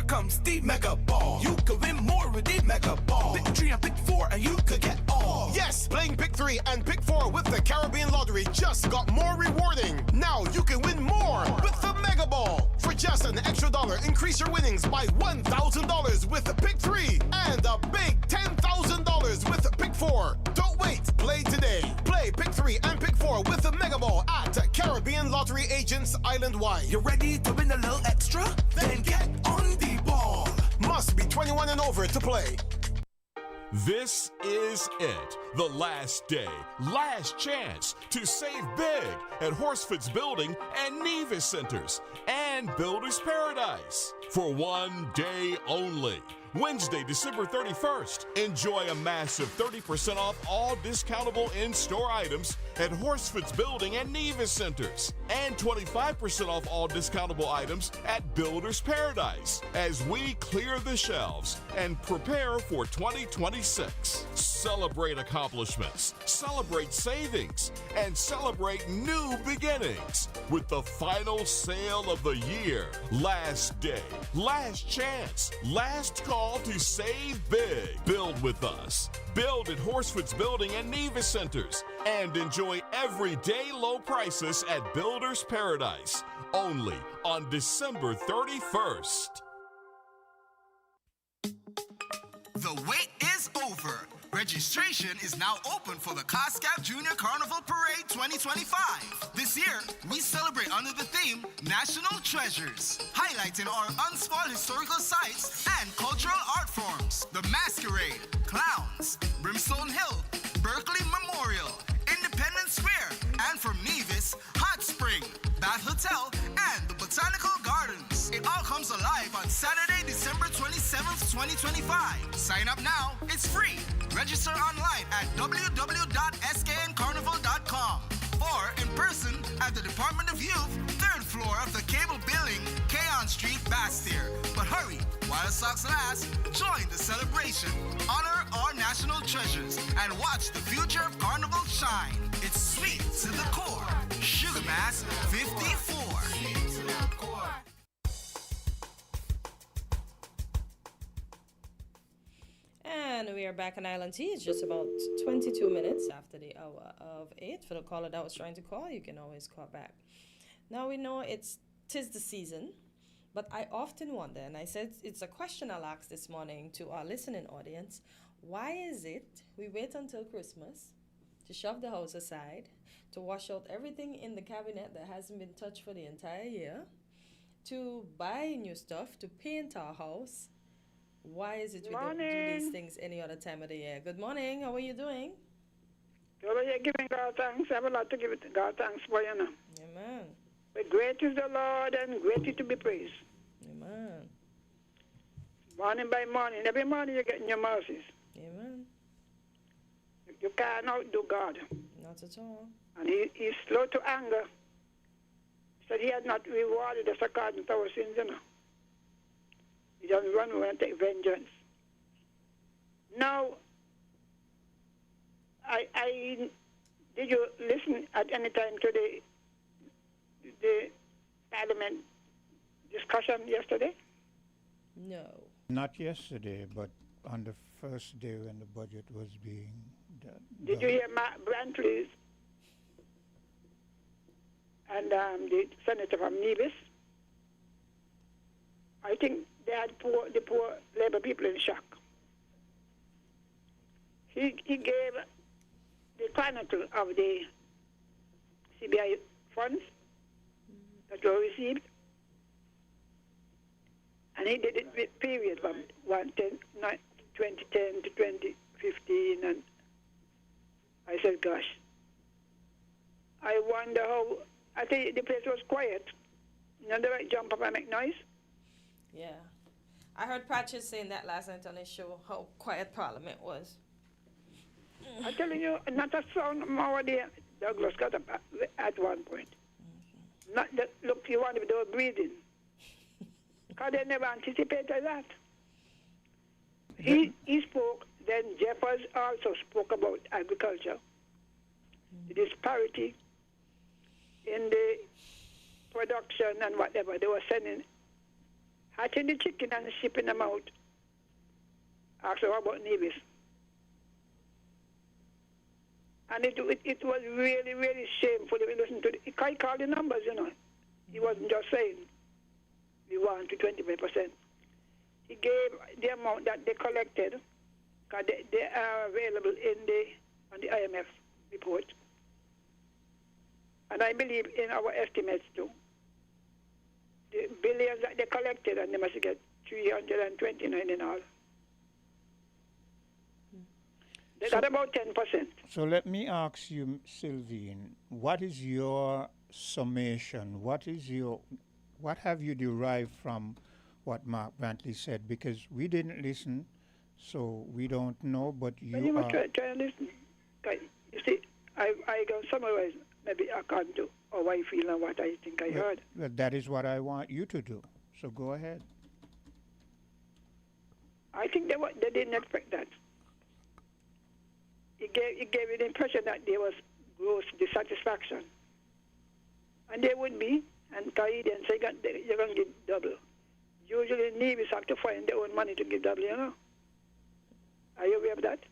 comes the Mega Ball. You could win more with the Mega Ball. Pick 3 and pick 4 and you could get all. Yes, playing Pick 3 and Pick 4 with the Caribbean Lottery just got more rewarding. Now you can win more with the Mega Ball. For just an extra $1, increase your winnings by $1,000 with the Pick 3 and a big $10,000 with the Pick 4. Don't wait, play today. Play Pick 3 and Pick 4 with the Mega Ball at Caribbean Lottery agents island-wide. You ready to win a little extra? Then get on the ball. Must be 21 and over to play. This is it. The last day, last chance to save big at Horsford's Building and Nevis Centers and Builders Paradise. For one day only. Wednesday, December 31st. Enjoy a massive 30% off all discountable in-store items at Horsford's Building and Nevis Centers. And 25% off all discountable items at Builders Paradise as we clear the shelves and prepare for 2026. Celebrate accomplishments, celebrate savings, and celebrate new beginnings with the final sale of the year. Last day, last chance, last call to save big. Build with us. Build at Horsford's Building and Nevis Centers and enjoy everyday low prices at Builders Paradise. Only on December 31st. The wait is over. Registration is now open for the COSCAP Junior Carnival Parade 2025. This year, we celebrate under the theme National Treasures, highlighting our unspoiled historical sites and cultural art forms. The Masquerade, Clowns, Brimstone Hill, Berkeley Memorial, Independence Square, and from Nevis, Hot Spring, Bath Hotel, and the Botanical Gardens. It all comes alive on Saturday, December 27th, 2025. Sign up now. It's free. Register online at www.skncarnival.com or in person at the Department of Youth, 3rd floor of the Cable Building, Keon Street, Bastyr. But hurry, while stocks last, join the celebration, honor our national treasures, and watch the future of Carnival shine. It's sweet to the core. Sugar Mass 54. And we are back on Island T. It's just about 22 minutes after the hour of 8. For the caller that was trying to call, you can always call back. Now we know tis the season, but I often wonder, and I said it's a question I'll ask this morning to our listening audience, why is it we wait until Christmas to shove the house aside, to wash out everything in the cabinet that hasn't been touched for the entire year, to buy new stuff, to paint our house? Why is it we don't do these things any other time of the year? Good morning. How are you doing? Well, you're giving God thanks. I have a lot to give it God thanks for, you know. Amen. But great is the Lord and greatly to be praised. Amen. Morning by morning. Every morning you're getting your mercies. Amen. You can't outdo God. Not at all. And he's slow to anger. He said he had not rewarded us according to our sins, you know. He doesn't run away and take vengeance. Now, did you listen at any time to the Parliament discussion yesterday? No. Not yesterday, but on the first day when the budget was being done. Did you hear Mark Brantley's and the senator from Nevis? I think they had the poor Labour people in shock. He gave the chronicle of the CBI funds that were received, and he did it with period from 2010 to 2015, and I said, gosh, I wonder how, I think the place was quiet. You know, they might jump up and make noise. Yeah. I heard Patches saying that last night on his show, how quiet Parliament was. I'm telling you, not a sound more there. Douglas got up at one point. Mm-hmm. Not that, look, you want to be breathing. Because they never anticipated that. He spoke, then Jeffers also spoke about agriculture. The disparity in the production and whatever. They were sending hatching the chicken and shipping them out. Asked her about Nevis. And it was really, really shameful if you listen to it. He called the numbers, you know. He wasn't just saying we want to 25%. He gave the amount that they collected, because they are available on the IMF report. And I believe in our estimates too. The billions that they collected, and they must get 329 in all. They got about 10%. So let me ask you, Sylvine, what is your summation? What have you derived from what Mark Brantley said? Because we didn't listen, so we don't know, but you must try and listen. You see, I can summarize maybe according to how I feel and what I think I heard. Well, that is what I want you to do. So go ahead. I think they didn't expect that. It gave you the impression that there was gross dissatisfaction. And there would be, and Canadians say you're going to give double. Usually Nevis have to find their own money to give double, you know. Are you aware of that?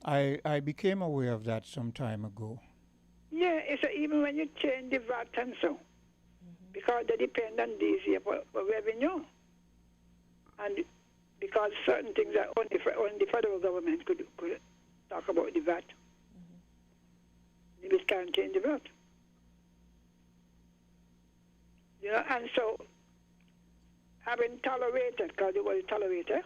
I became aware of that some time ago. Yeah, it's even when you change the VAT and so, because they depend on these here for revenue. And because certain things are only the federal government could talk about the VAT. Nevis can't change the VAT. You know, and so having tolerated, because it was a tolerator,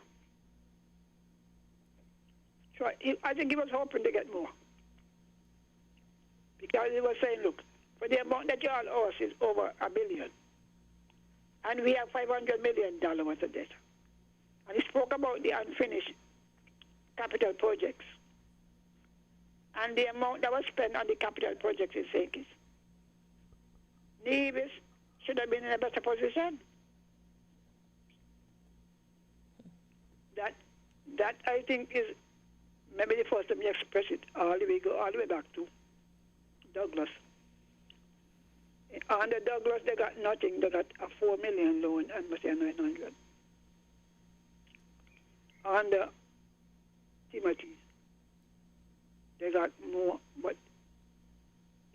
so I think he was hoping to get more. Because he was saying, look, for the amount that you all owe us is over $1 billion. And we have $500 million worth of debt. And he spoke about the unfinished capital projects. And the amount that was spent on the capital projects in Sankis. Nevis should have been in a better position. That I think is maybe the first time you express it all the way back to Douglas. Under Douglas, they got nothing. They got a $4 million loan and must say 900. Under Timothy, they got more, but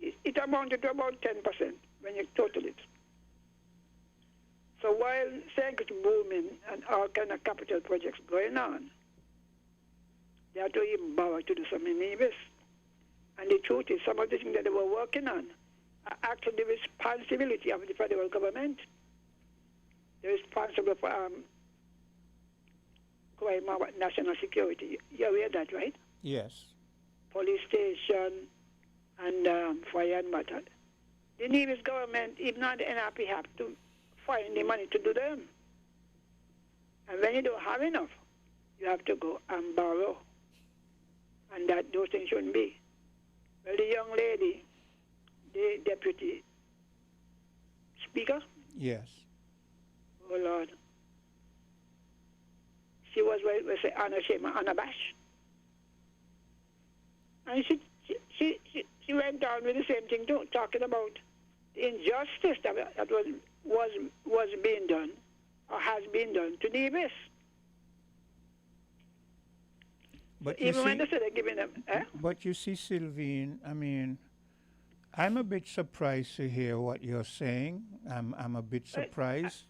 it amounted to about 10% when you total it. So while Sankis booming and all kind of capital projects going on, they had to even borrow to do some in Nevis. And the truth is, some of the things that they were working on are actually the responsibility of the federal government. They're responsible for crime and national security. You're aware of that, right? Yes. Police station and fire and battle. The Nevis government, even on the NRP, have to find the money to do them. And when you don't have enough, you have to go and borrow. And that those things shouldn't be. Well, the young lady, the deputy speaker. Yes. Oh, Lord. She was, we say, unabashed. And she went on with the same thing too, talking about the injustice that was being done or has been done to Nevis. But even when they said they're giving them, But you see, Sylvine, I mean, I'm a bit surprised to hear what you're saying. I'm a bit surprised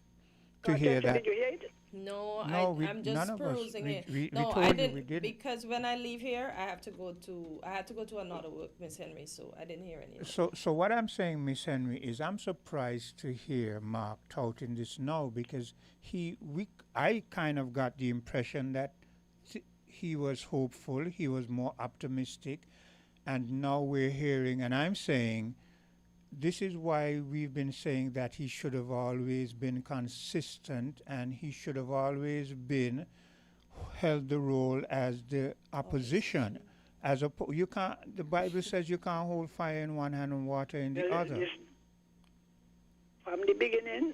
to hear that. Did you hear it? No, I'm none just of us. perusing it. We No, told I you didn't, we didn't. because when I leave here, I had to go to another work, Miss Henry. So I didn't hear any. So what I'm saying, Miss Henry, is I'm surprised to hear Mark touting this now, because I kind of got the impression that he was hopeful, he was more optimistic, and now we're hearing, and I'm saying, this is why we've been saying that he should have always been consistent, and he should have always been held the role as the opposition. You can't. The Bible says you can't hold fire in one hand and water in the other. Listen, from the beginning,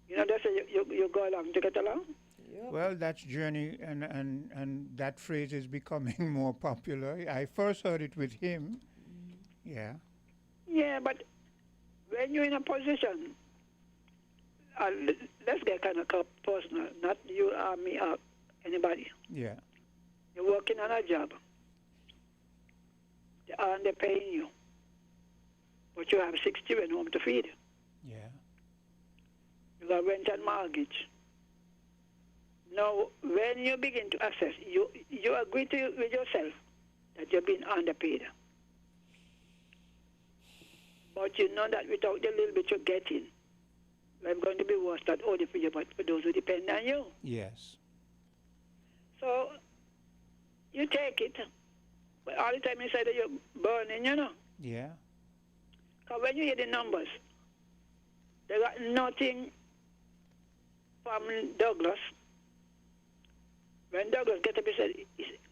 that's you go along to get along. Yep. Well, that's journey, and that phrase is becoming more popular. I first heard it with him. Yeah. Yeah, but when you're in a position let's get kind of personal, not you or me or anybody. Yeah. You're working on a job. They're paying you. But you have 6 children home to feed. Yeah. You got rent and mortgage. Now, when you begin to assess, you agree with yourself that you're being underpaid. But you know that without the little bit you're getting, it's going to be worse not only for you, but for those who depend on you. Yes. So, you take it. But all the time you say that you're burning, you know. Yeah. Because when you hear the numbers, they got nothing from Douglas. When Douglas get up, he said,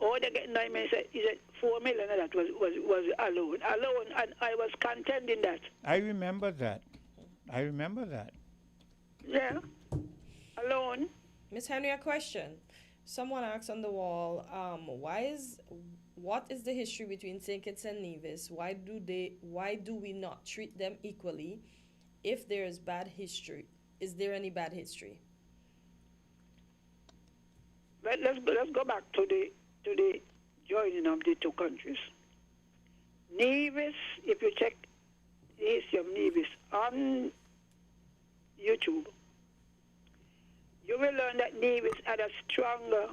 "Oh, they get 9 million." He said 4 million of that was alone. Alone, and I was contending that. I remember that. Yeah, alone. Miss Henry, a question. Someone asked on the wall, what is the history between St. Kitts and Nevis? Why do we not treat them equally if there is bad history? Is there any bad history? But let's go back to the joining of the two countries. Nevis, if you check the history of Nevis on YouTube, you will learn that Nevis had a stronger,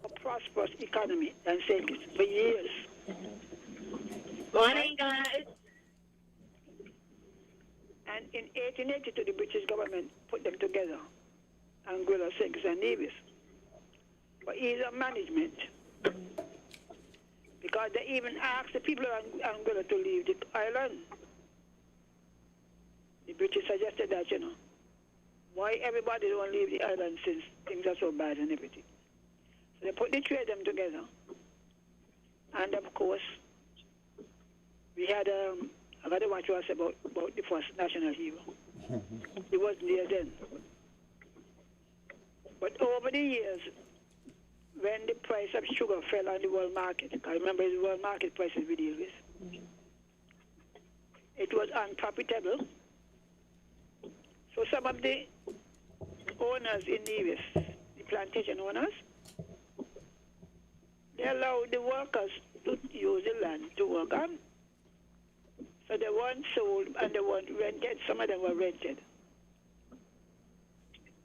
more prosperous economy than St. Kitts for years. Morning, guys. And in 1882, the British government put them together, Anguilla, St. Kitts, and Nevis, for ease of management. Because they even asked the people of Anguilla to leave the island. The British suggested that, you know, why everybody don't leave the island since things are so bad and everything. So they put the three of them together. And of course, we had, I got to watch what I said about the first national hero. He wasn't there then. But over the years, when the price of sugar fell on the world market, I remember the world market prices we deal with, it was unprofitable. So some of the owners in Nevis, the plantation owners, they allowed the workers to use the land to work on. So they weren't sold and they weren't rented. Some of them were rented.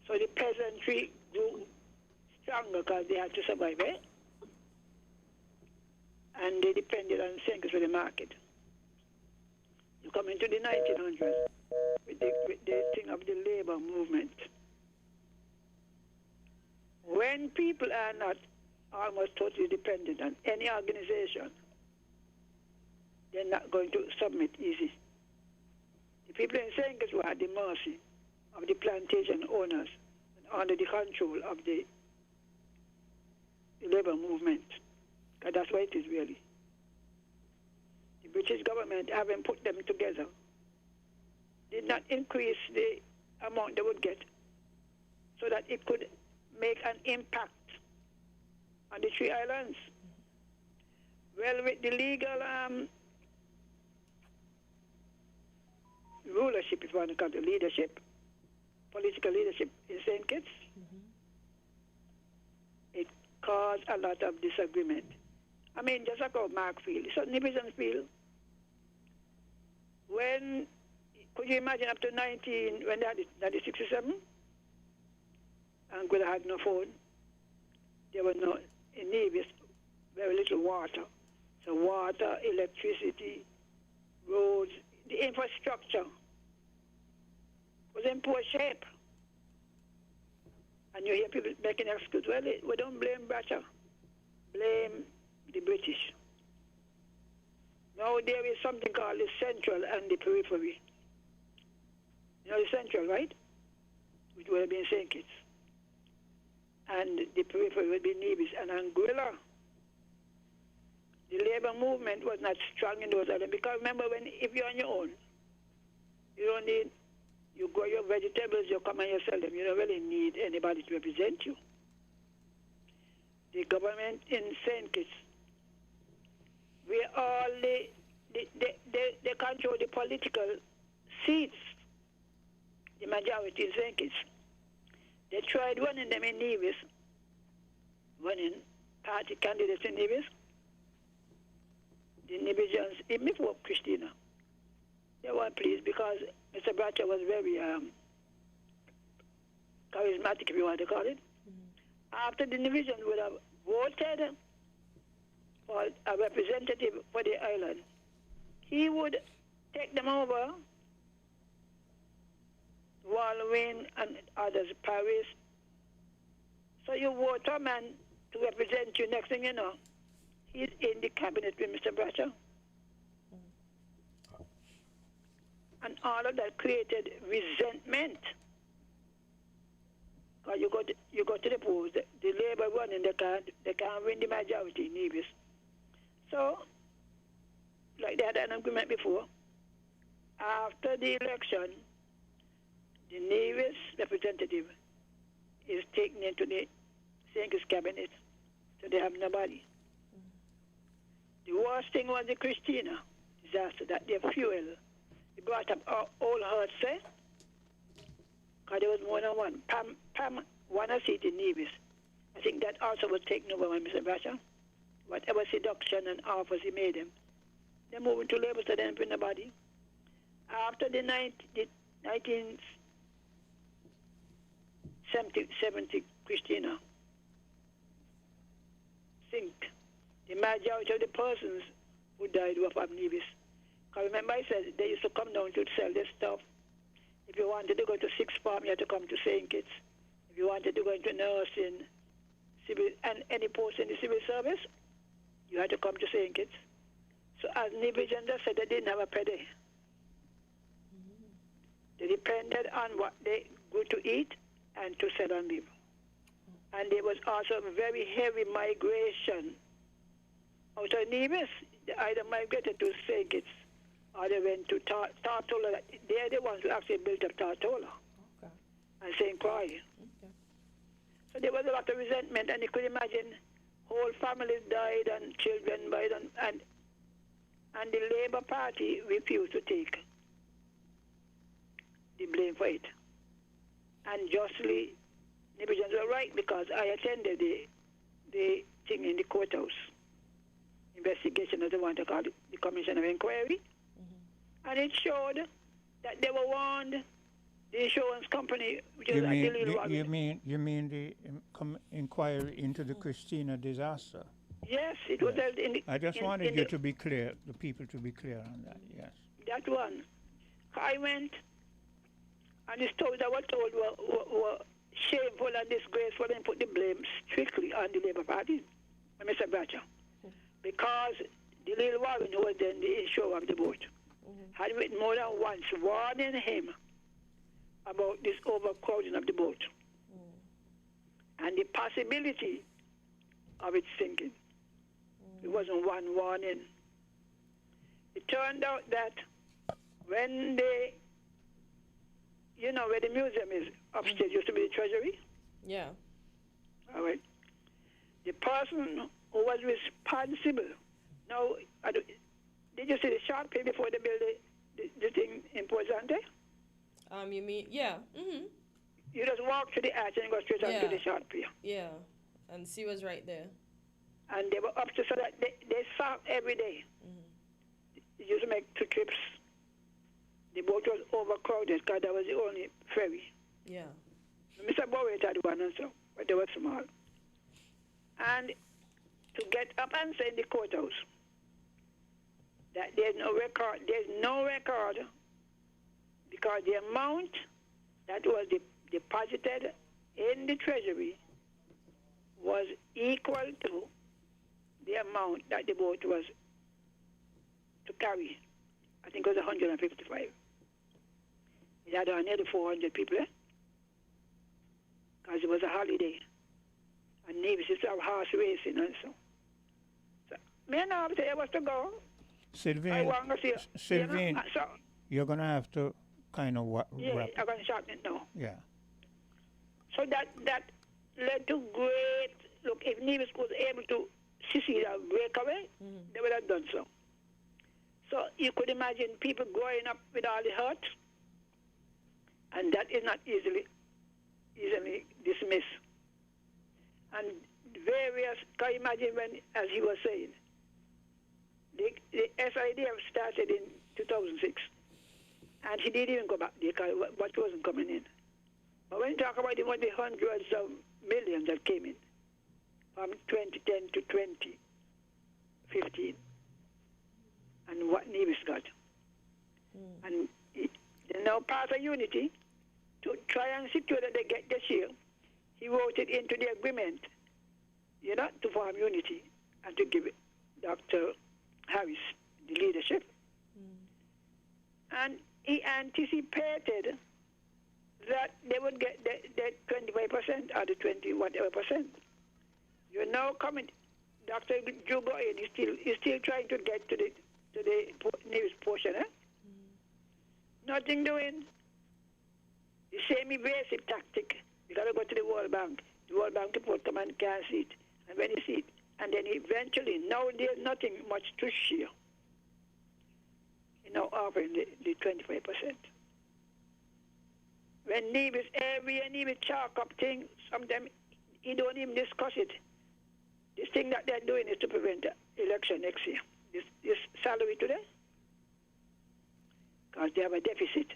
So the peasantry grew stronger because they had to survive, eh? And they depended on St. Kitts for the market. You come into the 1900s with the thing of the labor movement. When people are not almost totally dependent on any organization, they're not going to submit easy. The people in St. Kitts were at the mercy of the plantation owners and under the control of the labor movement. Because that's what it is really. The British government, having put them together, did not increase the amount they would get so that it could make an impact on the three islands. Well, with the legal rulership, if you want to call it leadership, political leadership in St. Kitts, it caused a lot of disagreement. I mean, just like Mark Field, so Nevis Field, when, could you imagine up to when they had 1967, Anguilla had no phone, there was no, in Nevis, very little water. So water, electricity, roads, the infrastructure was in poor shape. And you hear people making excuses. Well, we don't blame Bratcher. Blame the British. Now there is something called the central and the periphery. You know the central, right? Which would have been St. Kitts. And the periphery would be Nevis and Anguilla. The labor movement was not strong in those areas because remember, if you're on your own, you don't need, you grow your vegetables, you come and you sell them. You don't really need anybody to represent you. The government in St. Kitts, we all they control the political seats. the majority in St. Kitts. They tried running them in Nevis, running party candidates in Nevis. The Nevisians, even before Christina, they weren't pleased because Mr. Bratcher was very charismatic, if you want to call it. After the Nevisians would have voted for a representative for the island, he would take them over, Walwyn and others, Paris. So you vote a man to represent you. Next thing you know, he's in the cabinet with Mr. Bratcher. And all of that created resentment. Because you go to the polls, the Labour running, they can't win the majority in Nevis. So, like they had an agreement before, after the election, the Nevis representative is taken into the St. Kitts cabinet, so they have nobody. The worst thing was the Christina disaster, that they fuel. They brought up all hearts, because there was more than one. Pam won a seat in Nevis. I think that also was taken over by Mr. Bratcher. Whatever seduction and offers he made him, they moved to Labour, so they didn't bring nobody. After the 1970 Christina sink, the majority of the persons who died were from Nevis. Because remember I said they used to come down to sell this stuff. If you wanted to go to Sixth Farm, you had to come to St. Kitts. If you wanted to go into nursing, civil, and any post in the civil service, you had to come to St. Kitts. So as Nevisians said, they didn't have a penny. They depended on what they go to eat and to sell and live. And there was also a very heavy migration out of Nevis. They either migrated to St. Kitts or they went to Tartola. They're the ones who actually built up Tartola and St. Croix. So there was a lot of resentment, and you could imagine whole families died and children died, and the Labour Party refused to take the blame for it. And justly, Nevisians were right, because I attended the thing in the courthouse, investigation, as they want to call it, the Commission of Inquiry, and it showed that they were warned. The insurance company, which is you mean the inquiry into the Christina disaster? Yes, it was held in the... I just wanted you to be clear, the people to be clear on that, yes. That one. I went, and the stories I was told were shameful and disgraceful, and put the blame strictly on the Labour Party, Mr. Bratcher. Because the little Warren, who was then the insurer of the boat, had written more than once warning him about this overcrowding of the boat and the possibility of it sinking. It wasn't one warning. It turned out that when they, where the museum is upstairs, used to be the treasury. Yeah. All right. The person who was responsible. Now, did you see the short pay before they built the thing in Posante? You mean, yeah. Mm-hmm. You just walk to the arch and go straight on to the short pier. Yeah, and she was right there. And they were up to, so that they saw every day. They used to make 2 trips. The boat was overcrowded because that was the only ferry. Yeah. Mr. Bowie had one and so, but they were small. And to get up and say in the courthouse that there's no record, because the amount that was deposited in the treasury was equal to the amount that the boat was to carry. I think it was 155. It had nearly 400 people, because it was a holiday. And Nevis used to have horse racing and so. Me and I was to go. Sylvain, you're going to have to kind of wrap. Yeah, I'm going to shorten it now. Yeah. So that led to great, look, if Nevis was able to secede or break away, they would have done so. So you could imagine people growing up with all the hurt, And that is not easily dismissed. And various, can you imagine when, as he was saying, the SIDF started in 2006, and he didn't even go back there because what wasn't coming in. But when you talk about the hundreds of millions that came in from 2010 to 2015, and what Nevis got, and they're now part of Unity to try and secure that they get this year. He wrote it into the agreement, to form Unity and to give Dr. Harris the leadership. And he anticipated that they would get the 25% or the 20 whatever percent. You're now coming, Dr. Jugo is still trying to get to the Nevis portion, Nothing doing. The same evasive tactic. You got to go to the World Bank. The World Bank report come and can't see it. And when you see it, and then eventually, now there's nothing much to share. Offering the 25%. When Nevis, every year Nevis chalk up thing, sometimes he don't even discuss it. This thing that they're doing is to prevent the election next year. This salary today, because they have a deficit.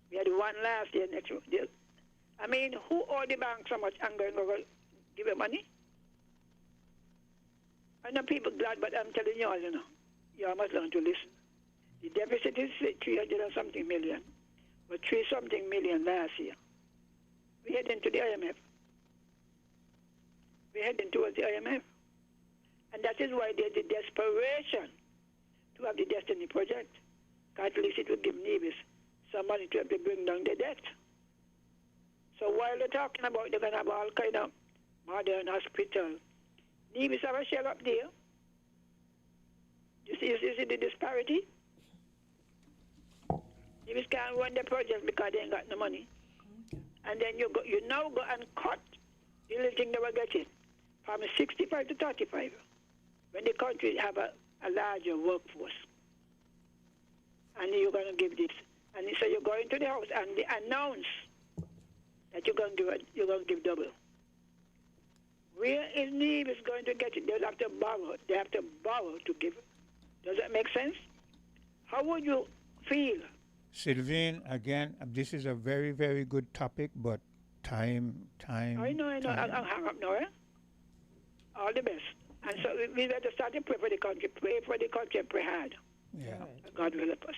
We had one last year, next year. I mean, who owe the bank so much and going over give them money? I know people glad, but I'm telling you all, you must learn to listen. The deficit is 300 and something million, but 3 something million last year. We're heading to the IMF. We're heading towards the IMF. And that is why there's the desperation to have the Destiny Project. At least it would give Nevis some money to help to bring down the debt. So while they're talking about they're going to have all kind of modern hospital, Nevis have a shell up there. You see the disparity? Nevis can't run the project because they ain't got no money. Okay. And then you now go and cut the little thing they were getting from 65 to 35 when the country have a larger workforce. And you're going to give this. And so you go into the house and they announce that you're going to give double. Where is Nevis going to get it? They have to borrow. They have to borrow to give it. Does that make sense? How would you feel? Sylvain, again, this is a very, very good topic, but time. I know. I'll hang up now, All the best. And so we have to start to pray for the country. Pray for the country and pray hard. Yeah. God will help us.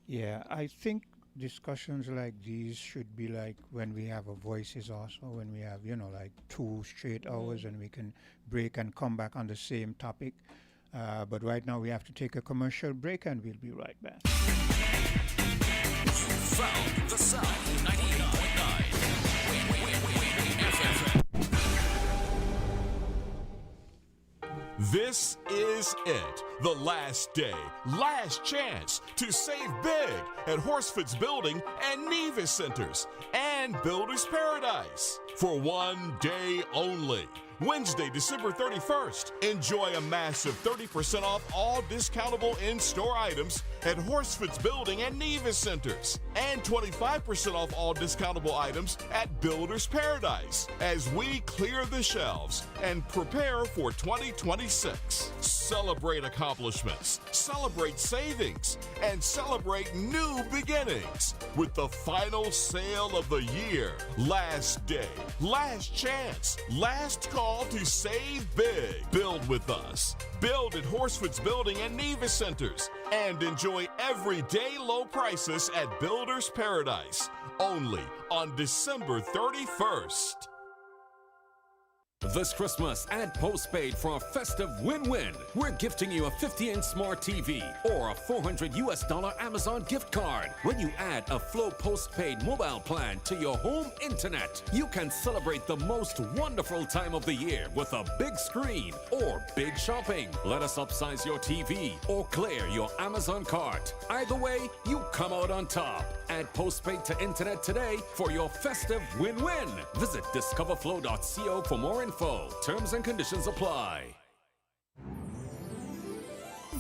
Yeah, I think discussions like these should be like when we have a voices also, when we have, like 2 straight hours and we can break and come back on the same topic. But right now we have to take a commercial break and we'll be right back. Found the Sound 99.9. This is it. The last day, last chance to save big at Horsford's Building and Nevis Centers and Builders Paradise. For one day only. Wednesday, December 31st. Enjoy a massive 30% off all discountable in-store items at Horsford's Building and Nevis Centers. And 25% off all discountable items at Builders Paradise as we clear the shelves and prepare for 2026. Celebrate accomplishments, celebrate savings, and celebrate new beginnings with the final sale of the year. Last day, last chance, last call to save big. Build with us. Build at Horsford's Building and Nevis Centers and enjoy everyday low prices at Builders Paradise. Only on December 31st. This Christmas, add postpaid for a festive win-win. We're gifting you a 50-inch smart TV or a $400 Amazon gift card. When you add a Flow postpaid mobile plan to your home internet, you can celebrate the most wonderful time of the year with a big screen or big shopping. Let us upsize your TV or clear your Amazon cart. Either way, you come out on top. Add postpaid to internet today for your festive win-win. Visit discoverflow.co for more info. Terms and conditions apply.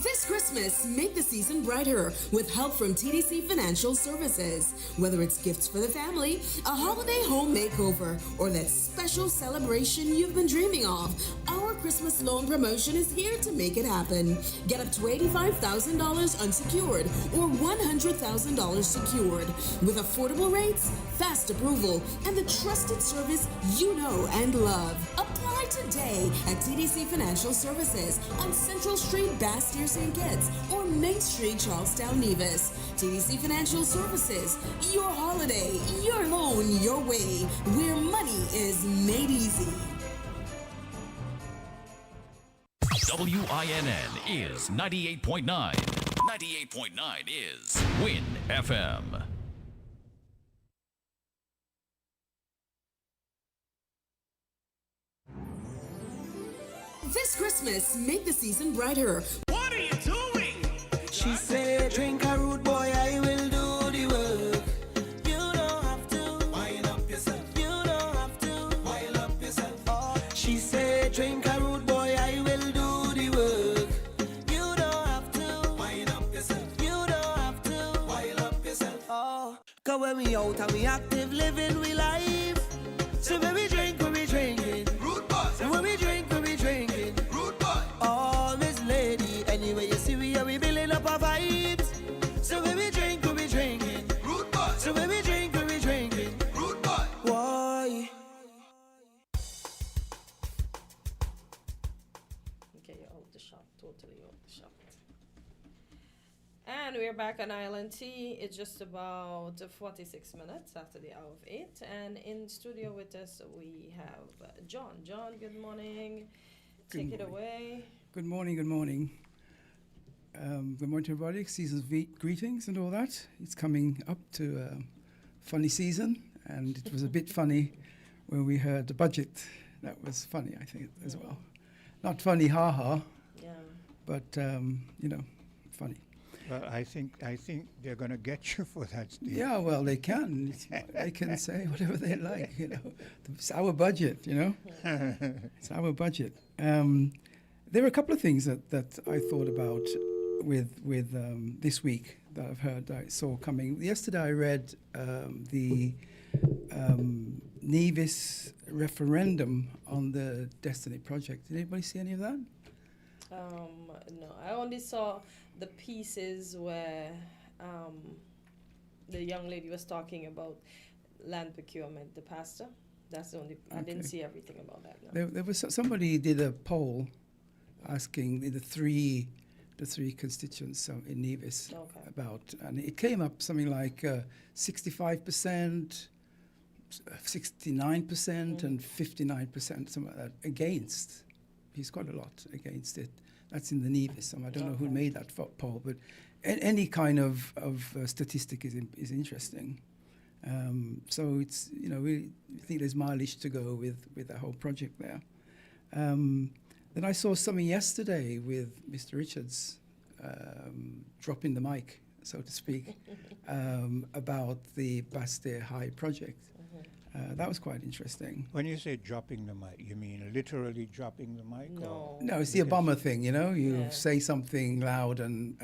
This Christmas, make the season brighter with help from TDC Financial Services. Whether it's gifts for the family, a holiday home makeover, or that special celebration you've been dreaming of, our Christmas loan promotion is here to make it happen. Get up to $85,000 unsecured or $100,000 secured with affordable rates, fast approval, and the trusted service you know and love. Apply today at TDC Financial Services on Central Street, Bastyr, St. Kitts, or Main Street, Charlestown, Nevis. TDC Financial Services, your holiday, your loan, your way, where money is made easy. WINN is 98.9. 98.9 is Win FM. This Christmas, make the season brighter. What are you doing? She said, drink a rude boy, I will do the work. You don't have to wind up yourself. You don't have to wind up yourself. Oh, she said, drink a rude boy, I will do the work. You don't have to wind up yourself. You don't have to wind up yourself. Oh, cause when we out and we active, living we life. So when we drink, rude boy. So when we drink, rude boy. Oh, Miss Lady, anyway you see we are we building up our vibes. So when we drink, rude boy. So when we drink, rude boy. Why? Okay, you're out the shop, totally out the shop. And we're back on Island T. It's just about 46 minutes after the hour of 8. And in studio with us, we have John. John, good morning. Take it away. Good morning, good morning. Good morning to everybody. Season's greetings and all that. It's coming up to a funny season, and it was a bit funny when we heard the budget. That was funny, I think, as well. Not funny, ha-ha, but, funny. Well, I think they're going to get you for that, Steve. Yeah, well, they can. They can say whatever they like, It's our budget, It's our budget. There are a couple of things that I thought about with this week that I've heard, that I saw coming. Yesterday I read the Nevis referendum on the Destiny Project. Did anybody see any of that? No, I only saw the pieces where the young lady was talking about land procurement, the pastor. That's the only. I didn't see everything about that. No. There was somebody did a poll asking the three constituents in Nevis about, and it came up something like 65%, 69%, and 59%, something like that, against. He's quite a lot against it. That's in the Nevis. I don't know who made that poll, but any kind of statistic is interesting. So it's we think there's mileage to go with the whole project there. Then I saw something yesterday with Mr. Richards dropping the mic, so to speak, about the Bastyr High project. That was quite interesting. When you say dropping the mic, you mean literally dropping the mic? No. No, it's the Obama thing, You say something loud and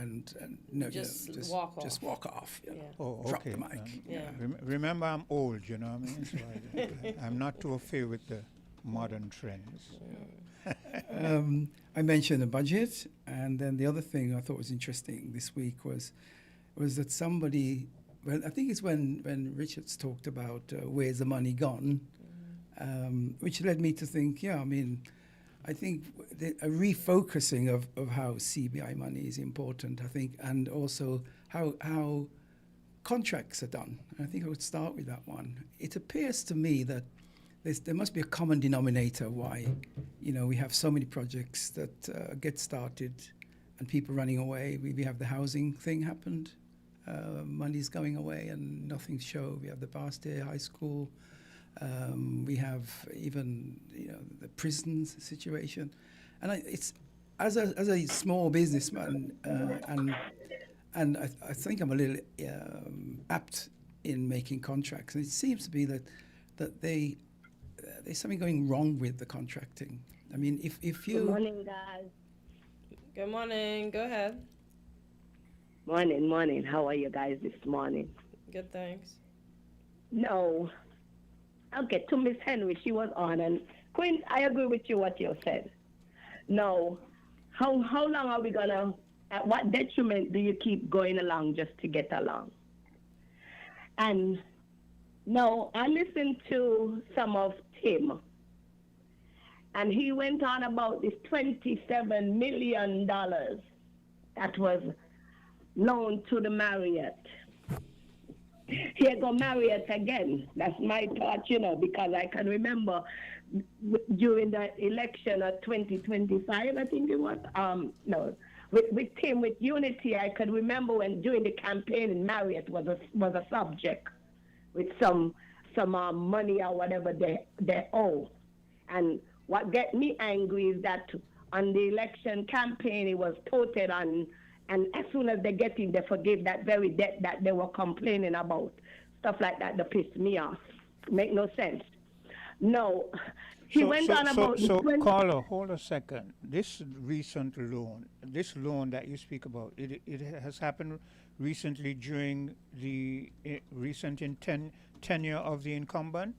just walk off. Just walk off. Drop the mic. Remember, I'm old, you know what I mean? So I'm not too familiar with the modern trends. I mentioned the budget, and then the other thing I thought was interesting this week was that somebody. Well, I think it's when Richards talked about where's the money gone, which led me to think, I think a refocusing of how CBI money is important, I think, and also how contracts are done. I think I would start with that one. It appears to me that there must be a common denominator why, we have so many projects that get started and people running away. We have the housing thing happened. Money's going away and nothing to show. We have the Bastyr High School. We have even the prisons situation, and it's as a small businessman, and I think I'm a little apt in making contracts. And it seems to be that there's something going wrong with the contracting. I mean, if you Good morning, guys. Good morning. Go ahead. Morning. How are you guys this morning? Good, thanks. No. Okay, to Miss Henry, she was on, and Quinn, I agree with you what you said. No. How long are we gonna? At what detriment do you keep going along just to get along? And no, I listened to some of Tim, and he went on about this $27 million that was loaned to the Marriott. Here go Marriott again. That's my thought, because I can remember during the election of 2025, I think it was, with Tim, with Unity, I can remember when during the campaign, Marriott was a subject with some money or whatever they owe. And what get me angry is that on the election campaign, it was toted on, and as soon as they get in, they forgive that very debt that they were complaining about. Stuff like that pissed me off. Make no sense. No. He went on about... So, Carla, hold a second. This recent loan, that you speak about, it has happened recently during the recent tenure of the incumbent?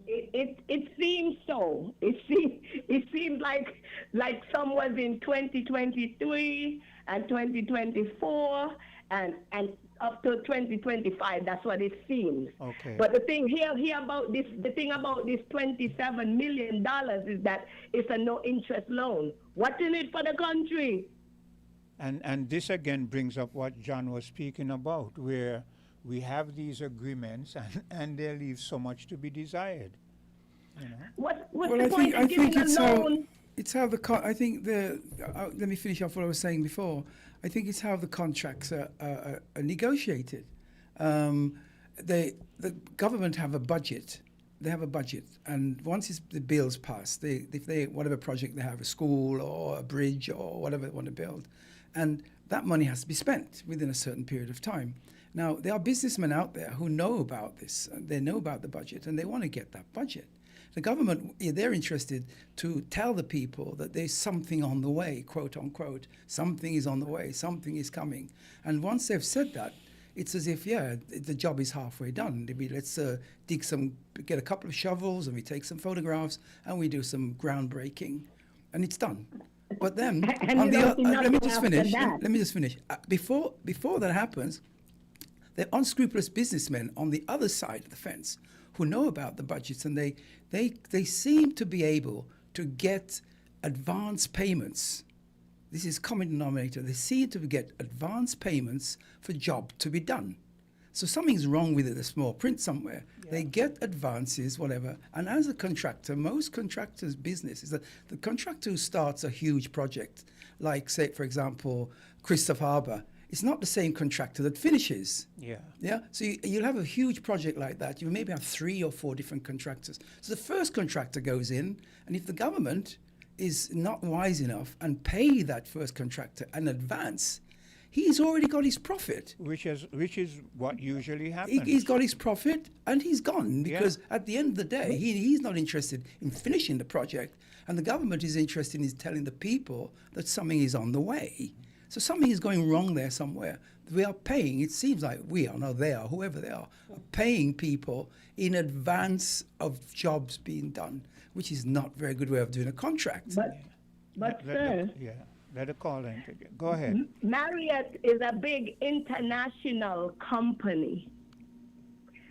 It seems so. It seems like some was in 2023 and 2024 and up to 2025. That's what it seems. Okay. But the thing about this $27 million is that it's a no interest loan. What's in it for the country? And this again brings up what John was speaking about, where we have these agreements and they leave so much to be desired. What's Well, the point of giving a loan? Let me finish off what I was saying before. I think it's how the contracts are negotiated. The government have a budget. They have a budget, and once the bill's passed, if they whatever project they have, a school or a bridge or whatever they want to build, and that money has to be spent within a certain period of time. Now, there are businessmen out there who know about this. They know about the budget, and they want to get that budget. The government, they're interested to tell the people that there's something on the way, quote unquote. Something is on the way, something is coming. And once they've said that, it's as if, the job is halfway done. Let's get a couple of shovels, and we take some photographs, and we do some groundbreaking, and it's done. But then, let me just finish. Before that happens, the unscrupulous businessmen on the other side of the fence who know about the budgets, and they seem to be able to get advance payments. This is common denominator. They seem to get advance payments for job to be done. So something's wrong with it, the small print somewhere. Yeah. They get advances, whatever. And as a contractor, most contractors' business is that the contractor who starts a huge project, like, say, for example, Christopher Harbour, it's not the same contractor that finishes. Yeah. So you'll have a huge project like that. You maybe have 3 or 4 different contractors. So the first contractor goes in, and if the government is not wise enough and pay that first contractor an advance, he's already got his profit. Which is what usually happens. He's got his profit, and he's gone, because at the end of the day, he's not interested in finishing the project, and the government is interested in telling the people that something is on the way. So something is going wrong there somewhere. We are paying, it seems like they are, whoever they are paying people in advance of jobs being done, which is not a very good way of doing a contract. But sir. Let it call in. Go ahead. Marriott is a big international company.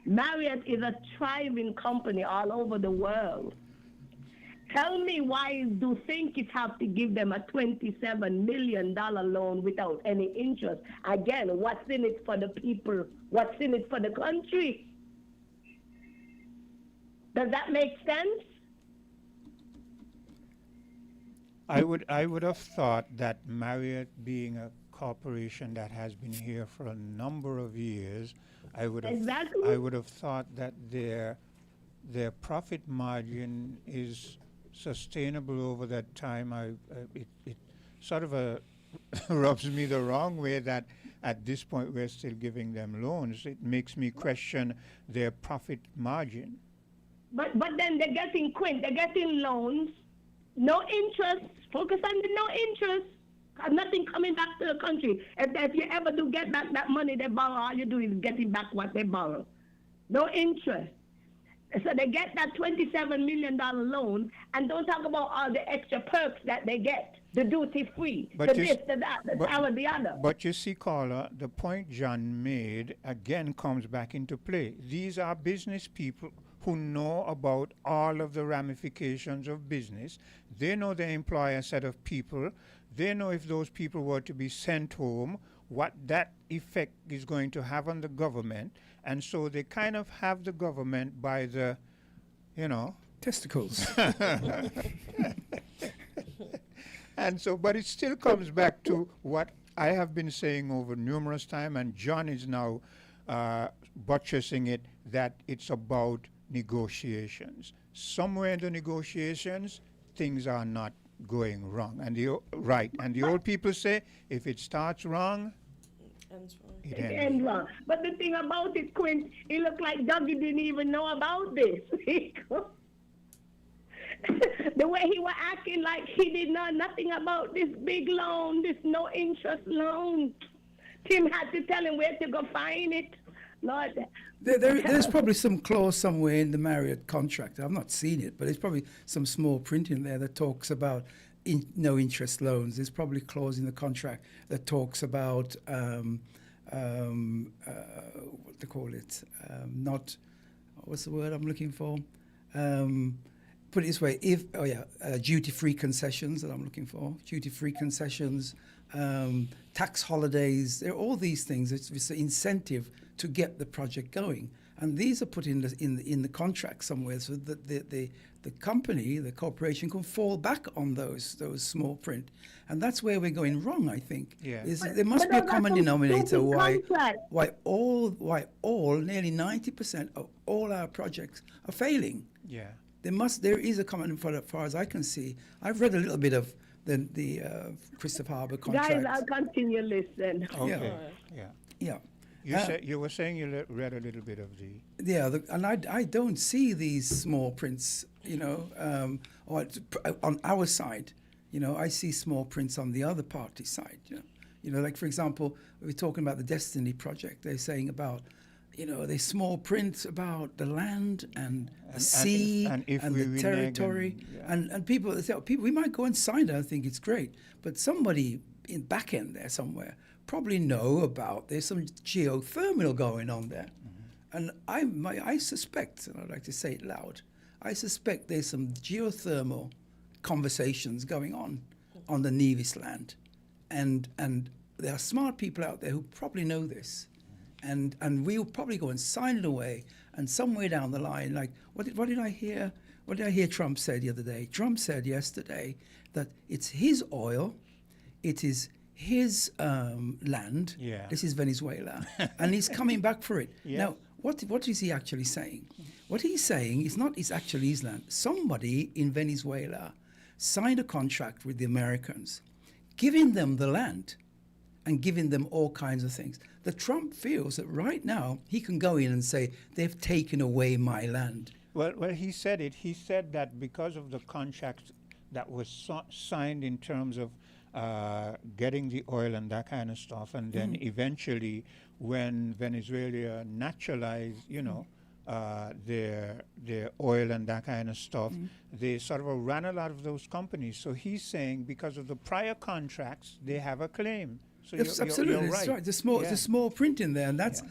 Marriott is a thriving company all over the world. Tell me why do you think you have to give them a $27 million loan without any interest? Again, what's in it for the people? What's in it for the country? Does that make sense? I would have thought that Marriott, being a corporation that has been here for a number of years, I would have thought that their profit margin is sustainable over that time. It sort of rubs me the wrong way that at this point we're still giving them loans. It makes me question their profit margin. But then they're getting loans, no interest. Focus on the no interest. Nothing coming back to the country. If you ever do get back that money they borrow, all you do is getting back what they borrow. No interest. So they get that $27 million loan, and don't talk about all the extra perks that they get. The duty free, the this, the that, the other, the other. But you see, caller, the point John made again comes back into play. These are business people who know about all of the ramifications of business. They know they employ a set of people. They know if those people were to be sent home, what that effect is going to have on the government. And so they kind of have the government by the, testicles. And so, but it still comes back to what I have been saying over numerous times, and John is now buttressing it, that it's about negotiations. Somewhere in the negotiations, things are not going wrong. And the old people say, if it starts wrong, it ends wrong. But the thing about it, Quint, it looked like Dougie didn't even know about this. The way he was acting like he did know nothing about this big loan, this no interest loan. Tim had to tell him where to go find it. Lord. There's probably some clause somewhere in the Marriott contract. I've not seen it, but there's probably some small print in there that talks about no interest loans. There's probably a clause in the contract that talks about what they call it, not, what's the word I'm looking for? Put it this way, duty-free concessions that I'm looking for, duty-free concessions, tax holidays, there are all these things. It's an incentive to get the project going. And these are put in the contract somewhere so that the company, the corporation, can fall back on those small print. And that's where we're going wrong, I think. Yeah. There must be a common denominator why nearly 90% of all our projects are failing. Yeah. There is a common, as far as I can see. I've read a little bit of the Christopher Harbour contract. Guys, I'll continue listening. Okay. Yeah. You were saying you read a little bit of the... Yeah, and I don't see these small prints, on our side. I see small prints on the other party side. Like, for example, we're talking about the Destiny Project. They're saying about, there's small prints about the land and the sea and the territory. And people say, we might go and sign it. I think it's great. But somebody in back end there somewhere probably know about there's some geothermal going on there. And I suspect, and I'd like to say it loud, I suspect there's some geothermal conversations going on the Nevis land. And there are smart people out there who probably know this. And we'll probably go and sign it away. And somewhere down the line, like, what did I hear? What did I hear Trump say the other day? Trump said yesterday that it's his oil, it is his land. Yeah. This is Venezuela, and he's coming back for it. Yes. Now, what is he actually saying? What he's saying is not it's actually his land. Somebody in Venezuela signed a contract with the Americans, giving them the land and giving them all kinds of things. The Trump feels that right now he can go in and say, they've taken away my land. Well, he said it. He said that because of the contract that was signed in terms of getting the oil and that kind of stuff, and then eventually when Venezuela naturalized, their oil and that kind of stuff, they sort of ran a lot of those companies. So he's saying because of the prior contracts, they have a claim. So absolutely, you're that's right. The small print in there, and that's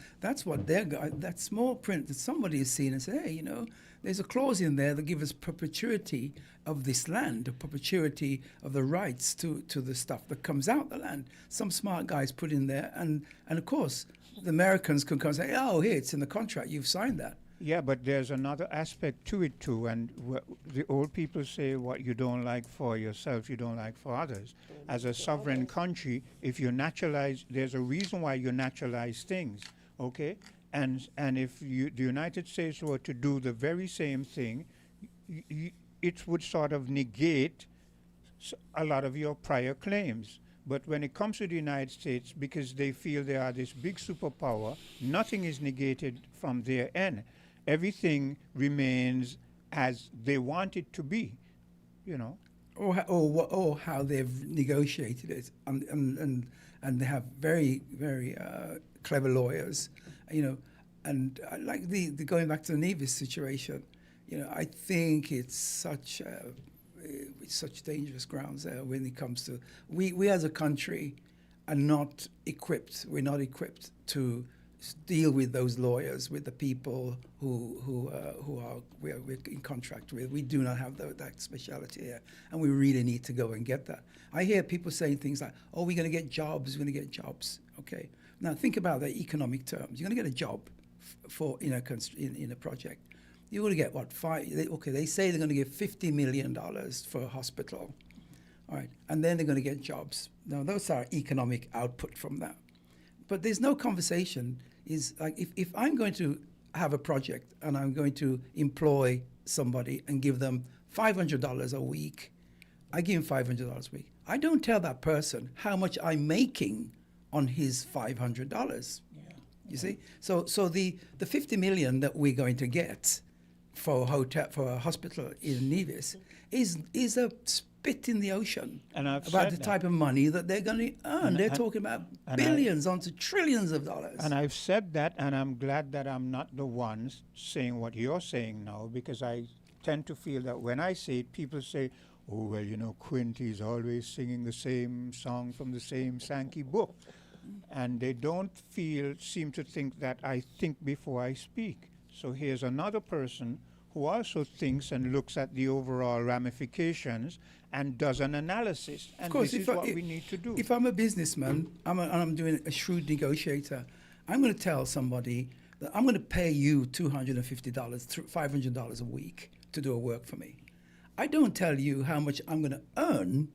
what that small print that somebody has seen and said, hey, there's a clause in there that gives us perpetuity of this land, a perpetuity of the rights to the stuff that comes out the land. Some smart guys put in there, and of course the Americans can come and say, oh, here it's in the contract, you've signed that. Yeah, but there's another aspect to it too, and the old people say what you don't like for yourself, you don't like for others. As a sovereign country, if you naturalize, there's a reason why you naturalize things, okay? And if the United States were to do the very same thing, it would sort of negate a lot of your prior claims. But when it comes to the United States, because they feel they are this big superpower, nothing is negated from their end. Everything remains as they want it to be, or how they've negotiated it, and they have very very clever lawyers, and like the going back to the Nevis situation, I think it's such dangerous grounds there when it comes to we as a country are not equipped. We're not equipped to deal with those lawyers, with the people who we're in contract with. We do not have that speciality here, and we really need to go and get that. I hear people saying things like, "Oh, we're going to get jobs. We're going to get jobs." Okay, now think about the economic terms. You're going to get a job for in a project. You're going to get what, they say they're going to give $50 million for a hospital, all right, and then they're going to get jobs. Now those are economic output from that, but there's no conversation. Is like if I'm going to have a project and I'm going to employ somebody and give them $500 a week, I give him $500 a week. I don't tell that person how much I'm making on his $500. You see, so the $50 million that we're going to get for a hospital in Nevis is a spit in the ocean about the type of money that they're going to earn. They're talking about billions onto trillions of dollars. And I've said that, and I'm glad that I'm not the one saying what you're saying now, because I tend to feel that when I say it, people say, "Oh, well, Quinty's always singing the same song from the same Sankey book." And they don't seem to think that I think before I speak. So here's another person who also thinks and looks at the overall ramifications and does an analysis. And of course, this is what we need to do. If I'm a businessman, I'm doing a shrewd negotiator, I'm going to tell somebody that I'm going to pay you $250, $500 a week to do a work for me. I don't tell you how much I'm going to earn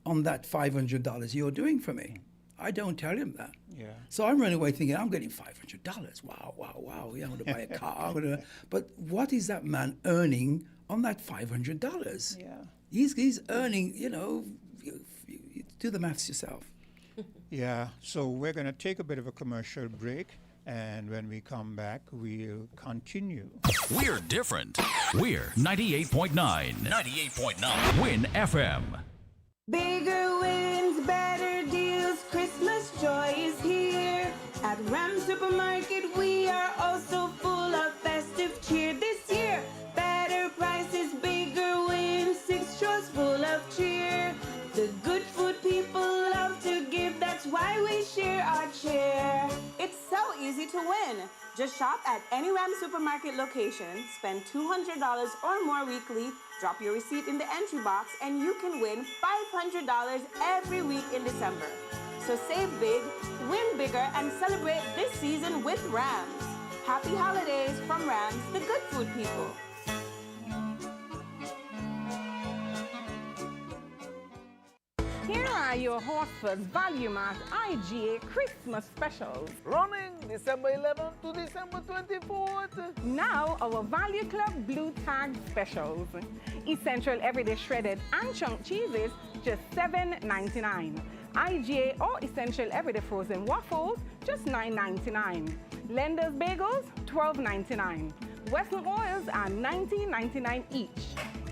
on that $500 you're doing for me. I don't tell him that. Yeah. So I'm running away thinking, I'm getting $500. Wow. Yeah, I'm going to buy a car. But what is that man earning on that $500? Yeah. He's earning, do the maths yourself. Yeah, so we're going to take a bit of a commercial break, and when we come back, we'll continue. We're different. We're 98.9. 98.9. Win FM. Bigger wins, better deals, Christmas joy is here. At Ram Supermarket, we are also full of festive cheer this year. Better prices, bigger wins, 6 drawers full of cheer. The good food people love to give, that's why we share our cheer. It's so easy to win. Just shop at any Ram Supermarket location, spend $200 or more weekly, drop your receipt in the entry box, and you can win $500 every week in December. So save big, win bigger, and celebrate this season with Rams. Happy holidays from Rams, the good food people. Here are your Horsford's Value Mart IGA Christmas specials. Running December 11th to December 24th. Now our Value Club Blue Tag specials. Essential Everyday Shredded and Chunk Cheeses, just $7.99. IGA or Essential Everyday Frozen Waffles, just $9.99. Lender's Bagels, $12.99. Western Oils are $19.99 each.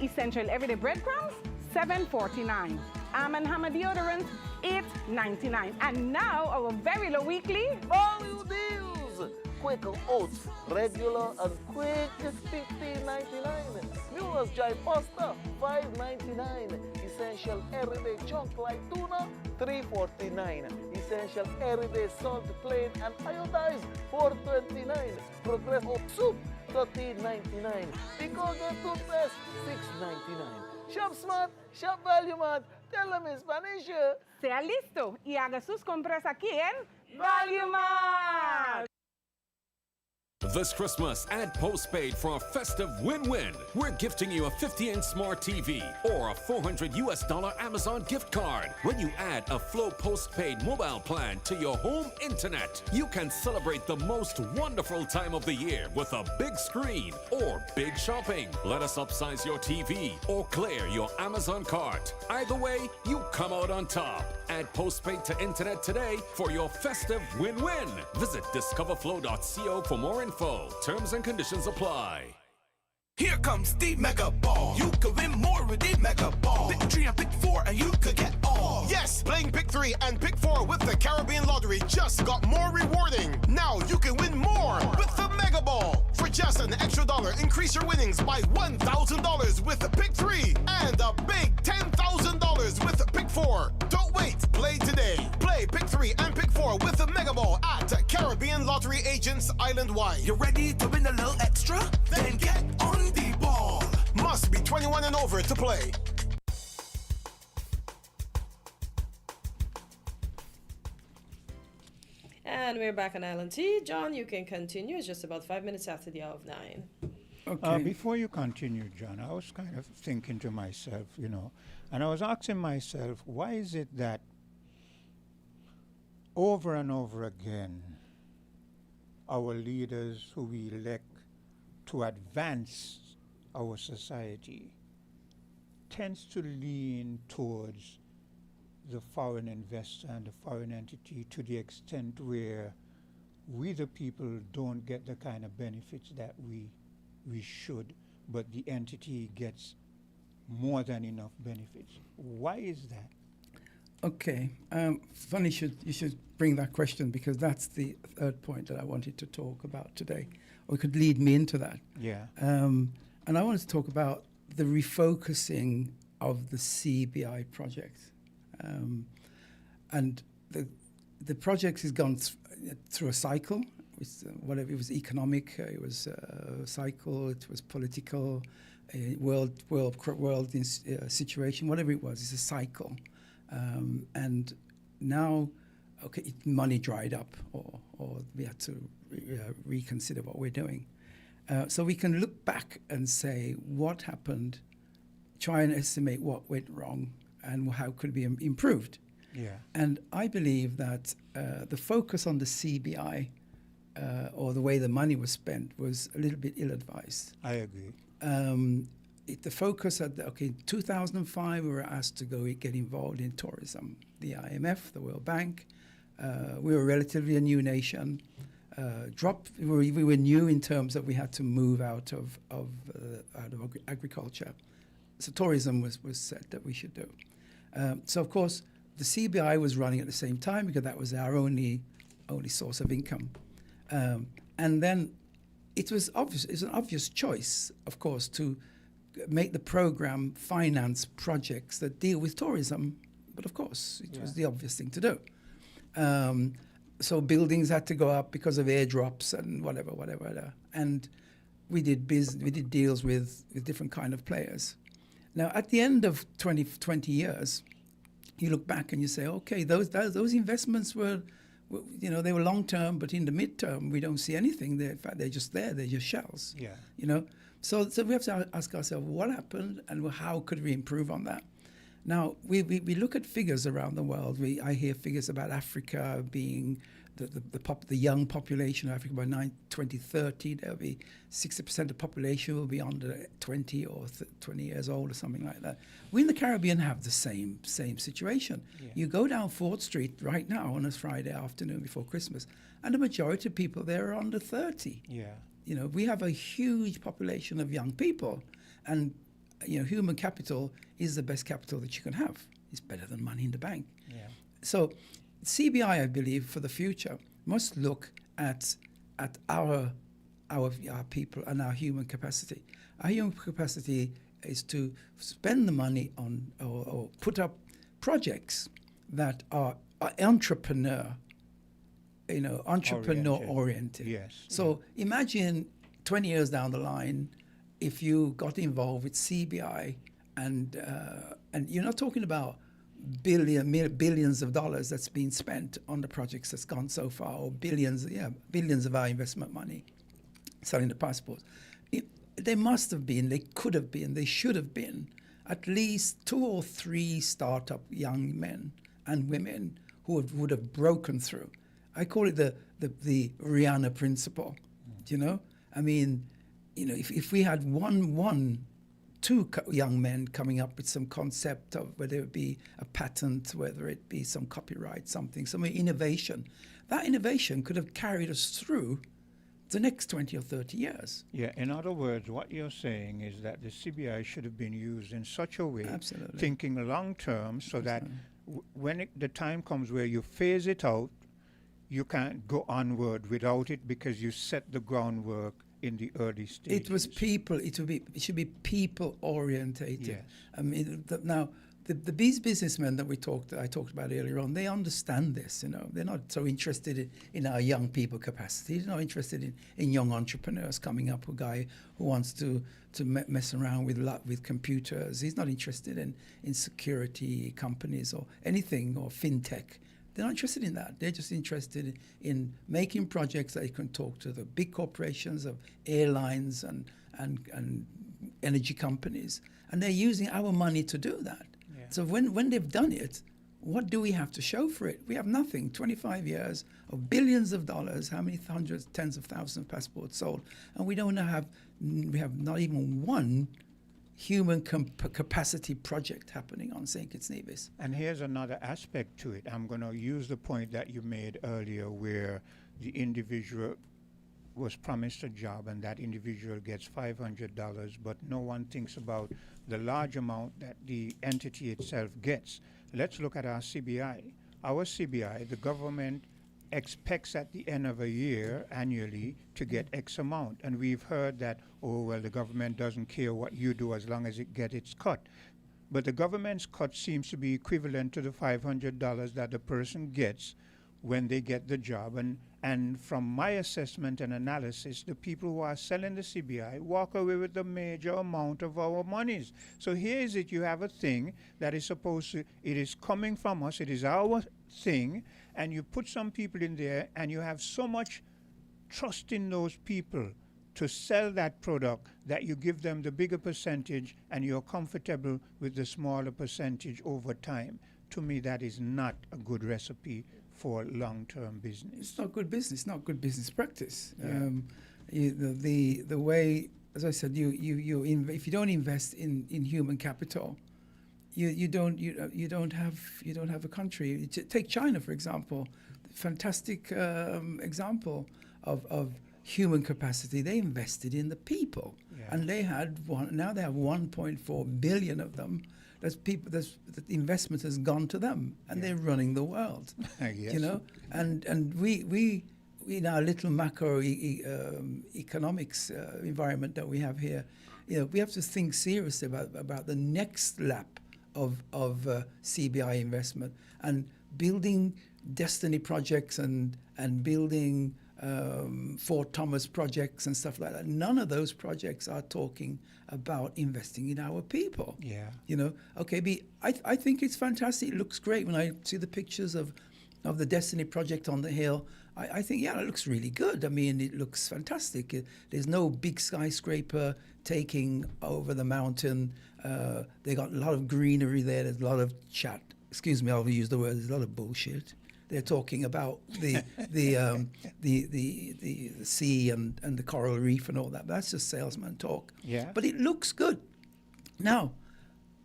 Essential Everyday Breadcrumbs, $7.49. Arm & Hammer deodorant, $8.99. And now our very low weekly value deals. Quaker Oats, regular and quick, $15.99. Mueller's Dry Pasta, $5.99. Essential Everyday Chunk like Tuna, $3.49. Essential Everyday Salt Plain and Iodized, $4.29. Progress Oat Soup, $13.99. Picoga Toothpaste, $6.99. Shop Smart, Shop Value Mart. Tell them in Spanish. Sea listo y haga sus compras aquí en Value Mart. This Christmas, add postpaid for a festive win-win. We're gifting you a 50-inch smart TV or a $400 Amazon gift card. When you add a Flow postpaid mobile plan to your home internet, you can celebrate the most wonderful time of the year with a big screen or big shopping. Let us upsize your TV or clear your Amazon cart. Either way, you come out on top. Add postpaid to internet today for your festive win-win. Visit discoverflow.co for more info. Terms and conditions apply. Here comes the Mega Ball. You can win more with the Mega Ball. The Pick 3 and pick 4 and you could get all. Yes, playing Pick 3 and Pick 4 with the Caribbean Lottery just got more rewarding. Now you can win more with the Mega Ball. For just an extra dollar, increase your winnings by $1,000 with the Pick 3 and a big $10,000 with the Pick 4. Don't wait, play today. Play Pick 3 and Pick 4 with the Mega Ball at Caribbean Lottery agents island-wide. You ready to win a little extra? Then get on the ball. Must be 21 and over to play. And we're back on Island T. John, you can continue. It's just about 5 minutes after the hour of 9. Okay. Before you continue, John, I was kind of thinking to myself, and I was asking myself, why is it that over and over again, our leaders who we elect to advance our society tends to lean towards the foreign investor and the foreign entity to the extent where we the people don't get the kind of benefits that we should, but the entity gets more than enough benefits. Why is that? Okay, funny you should bring that question, because that's the third point that I wanted to talk about today, or could lead me into that. Yeah. And I wanted to talk about the refocusing of the CBI project. And the project has gone through a cycle. Whatever, it was economic, it was a cycle, it was political, a world situation, whatever it was, it's a cycle. And now, okay, money dried up, or we had to reconsider what we're doing. So we can look back and say what happened, try and estimate what went wrong, and how could it be improved. Yeah. And I believe that the focus on the CBI, or the way the money was spent, was a little bit ill-advised. I agree. The focus in 2005, we were asked to get involved in tourism. The IMF, the World Bank, we were relatively a new nation. We were new in terms that we had to move out of agriculture. So tourism was said that we should do. So of course, the CBI was running at the same time, because that was our only source of income. And then it was obvious. It's an obvious choice, of course, to make the program finance projects that deal with tourism. But of course, it was the obvious thing to do. So buildings had to go up because of airdrops and whatever. And we did deals with different kind of players. Now, at the end of 20 years, you look back and you say, okay, those investments were, they were long term, but in the midterm, we don't see anything. In fact, they're just there. They're just shells. Yeah. So we have to ask ourselves what happened and how could we improve on that. Now, we look at figures around the world. I hear figures about Africa being the young population of Africa by 2030. There'll be 60% of the population will be under 20 or 20 years old or something like that. We in the Caribbean have the same situation. Yeah. You go down 4th Street right now on a Friday afternoon before Christmas, and the majority of people there are under 30. Yeah. We have a huge population of young people, and human capital is the best capital that you can have. It's better than money in the bank. Yeah. So CBI, I believe, for the future must look at our people and our human capacity. Our human capacity is to spend the money on or put up projects that are entrepreneur oriented. Yes. So imagine 20 years down the line, if you got involved with CBI, and you're not talking about billions of dollars that's been spent on the projects that's gone so far, or billions of our investment money selling the passports. There must have been, they could have been, they should have been at least 2 or 3 startup young men and women who would have broken through. I call it the Rihanna principle. I mean, if we had two young men coming up with some concept of whether it be a patent, whether it be some copyright, some innovation, that innovation could have carried us through the next 20 or 30 years. Yeah, in other words, what you're saying is that the CBI should have been used in such a way, Absolutely. thinking long term, so that when the time comes where you phase it out, you can't go onward without it because you set the groundwork in the early stages. It was people. It should be people orientated. Yes. I mean, these businessmen that I talked about earlier on, they understand this. You know, they're not so interested in our young people capacity. They're not interested in young entrepreneurs coming up. A guy who wants to mess around with computers. He's not interested in security companies or anything or fintech. They're not interested in that. They're just interested in making projects that you can talk to the big corporations of airlines and energy companies. And they're using our money to do that. Yeah. So when they've done it, what do we have to show for it? We have nothing. 25 years of billions of dollars, how many hundreds, tens of thousands of passports sold, and we have not even one human capacity project happening on St. Kitts Nevis. And here's another aspect to it. I'm going to use the point that you made earlier where the individual was promised a job and that individual gets $500, but no one thinks about the large amount that the entity itself gets. Let's look at our CBI. Our CBI, the government expects at the end of a year annually to get X amount. And we've heard that, oh, well, the government doesn't care what you do as long as it gets its cut. But the government's cut seems to be equivalent to the $500 that the person gets when they get the job. And from my assessment and analysis, the people who are selling the CBI walk away with the major amount of our monies. So here is it, you have a thing that is supposed to, it is coming from us, it is our thing, and you put some people in there and you have so much trust in those people to sell that product that you give them the bigger percentage and you're comfortable with the smaller percentage over time. To me, that is not a good recipe for long-term business. It's not good business, not good business practice. Yeah. The way, as I said, if you don't invest in human capital, you don't have a country. Take China, for example, fantastic example of human capacity. They invested in the people, and they had now they have 1.4 billion of them. The investment has gone to them, and they're running the world. Yes. You know, and we in our little macro economics environment that we have here, you know, we have to think seriously about the next lap of CBI investment and building destiny projects and building Fort Thomas projects and stuff like that. None of those projects are talking about investing in our people. Yeah. You know, okay, I think it's fantastic. It looks great when I see the pictures of the Destiny project on the hill. I think, yeah, it looks really good. I mean, it looks fantastic. There's no big skyscraper taking over the mountain. They got a lot of greenery there. There's a lot of chat. Excuse me, I'll use the word. There's a lot of bullshit. They're talking about the sea and the coral reef and all that. That's just salesman talk. Yeah. But it looks good. Now,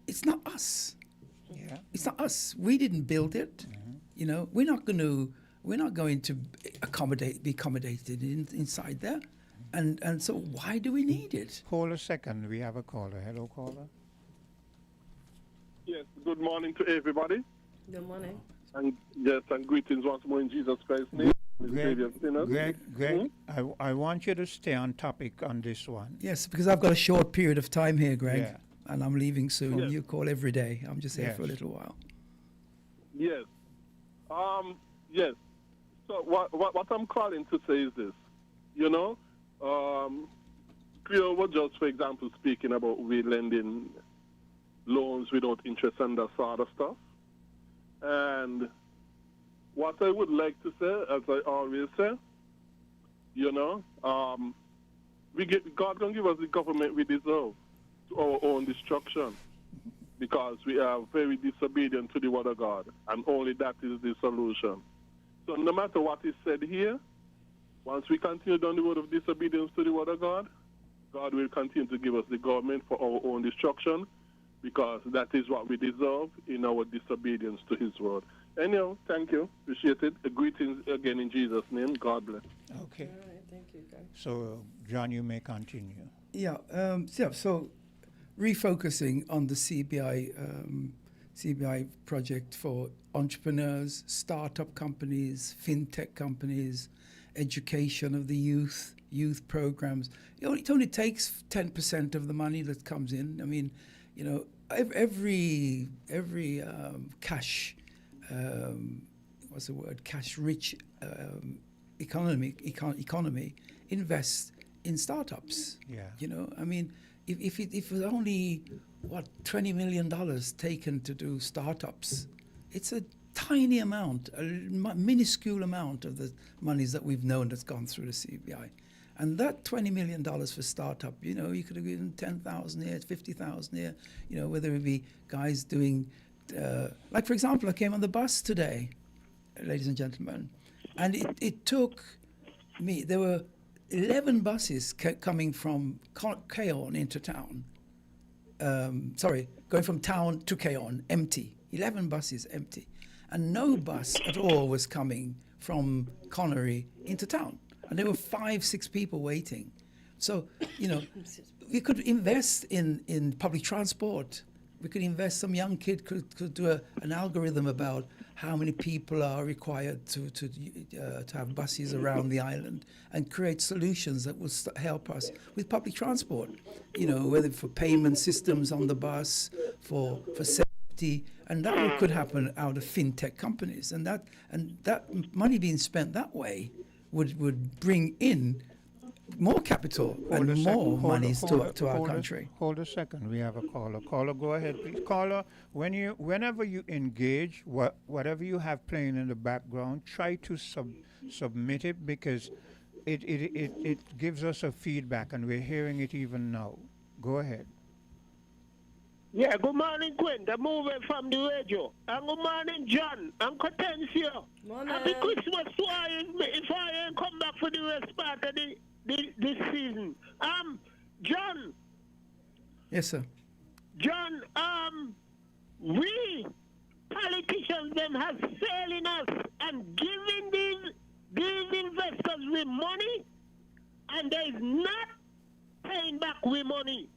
it's not us. Yeah. It's not us. We didn't build it. Mm-hmm. You know, we're not going to be accommodated inside there. And so why do we need it? Hold a second. We have a caller. Hello, caller. Yes. Good morning to everybody. Good morning. And yes, and greetings once more in Jesus Christ's name. Greg, I want you to stay on topic on this one. Yes, because I've got a short period of time here, Greg, Yeah. and I'm leaving soon. Yes. You call every day. I'm just here Yes. for a little while. Yes. Yes. So what I'm calling to say is this. You know, Cleo was just, for example, speaking about we lending loans without interest and that sort of stuff. And what I would like to say, as I always say, you know, God can give us the government we deserve to our own destruction because we are very disobedient to the word of God, and only that is the solution. So no matter what is said here, once we continue down the road of disobedience to the word of God, God will continue to give us the government for our own destruction, because that is what we deserve in our disobedience to his word. Anyhow, thank you. Appreciate it. Greetings again in Jesus' name. God bless. Okay. All right, thank you. you, guys. So, John, you may continue. Yeah, so refocusing on the CBI project for entrepreneurs, startup companies, fintech companies, education of the youth programs. It only takes 10% of the money that comes in. I mean, every cash, what's the word? Cash-rich economy invests in startups. Yeah. I mean, if it was only $20 million taken to do startups, it's a tiny amount, a minuscule amount of the monies that we've known that's gone through the CBI. And that $20 million for startup, you could have given 10,000 here, 50,000 here, whether it be guys doing, like for example, I came on the bus today, ladies and gentlemen, and it took me, there were 11 buses coming from Cayon into town. Going from town to Cayon, empty. 11 buses empty. And no bus at all was coming from Connery into town. And there were 5-6 people waiting. So, we could invest in public transport. We could invest, some young kid could do an algorithm about how many people are required to have buses around the island and create solutions that will help us with public transport, whether for payment systems on the bus, for safety, and that could happen out of fintech companies. And that money being spent that way would bring in more capital and more monies to our country. Hold a second. We have a caller. Caller, go ahead, please. Caller, whenever you engage, whatever you have playing in the background, try to submit it, because it gives us a feedback, and we're hearing it even now. Go ahead. Yeah, good morning, Quinn. I'm moving from the radio. And good morning, John. And Cortensio. Happy Christmas to all if I ain't come back for the rest part of this season. John. Yes, sir. John, we politicians them have failing us and giving these investors with money, and they is not paying back with money.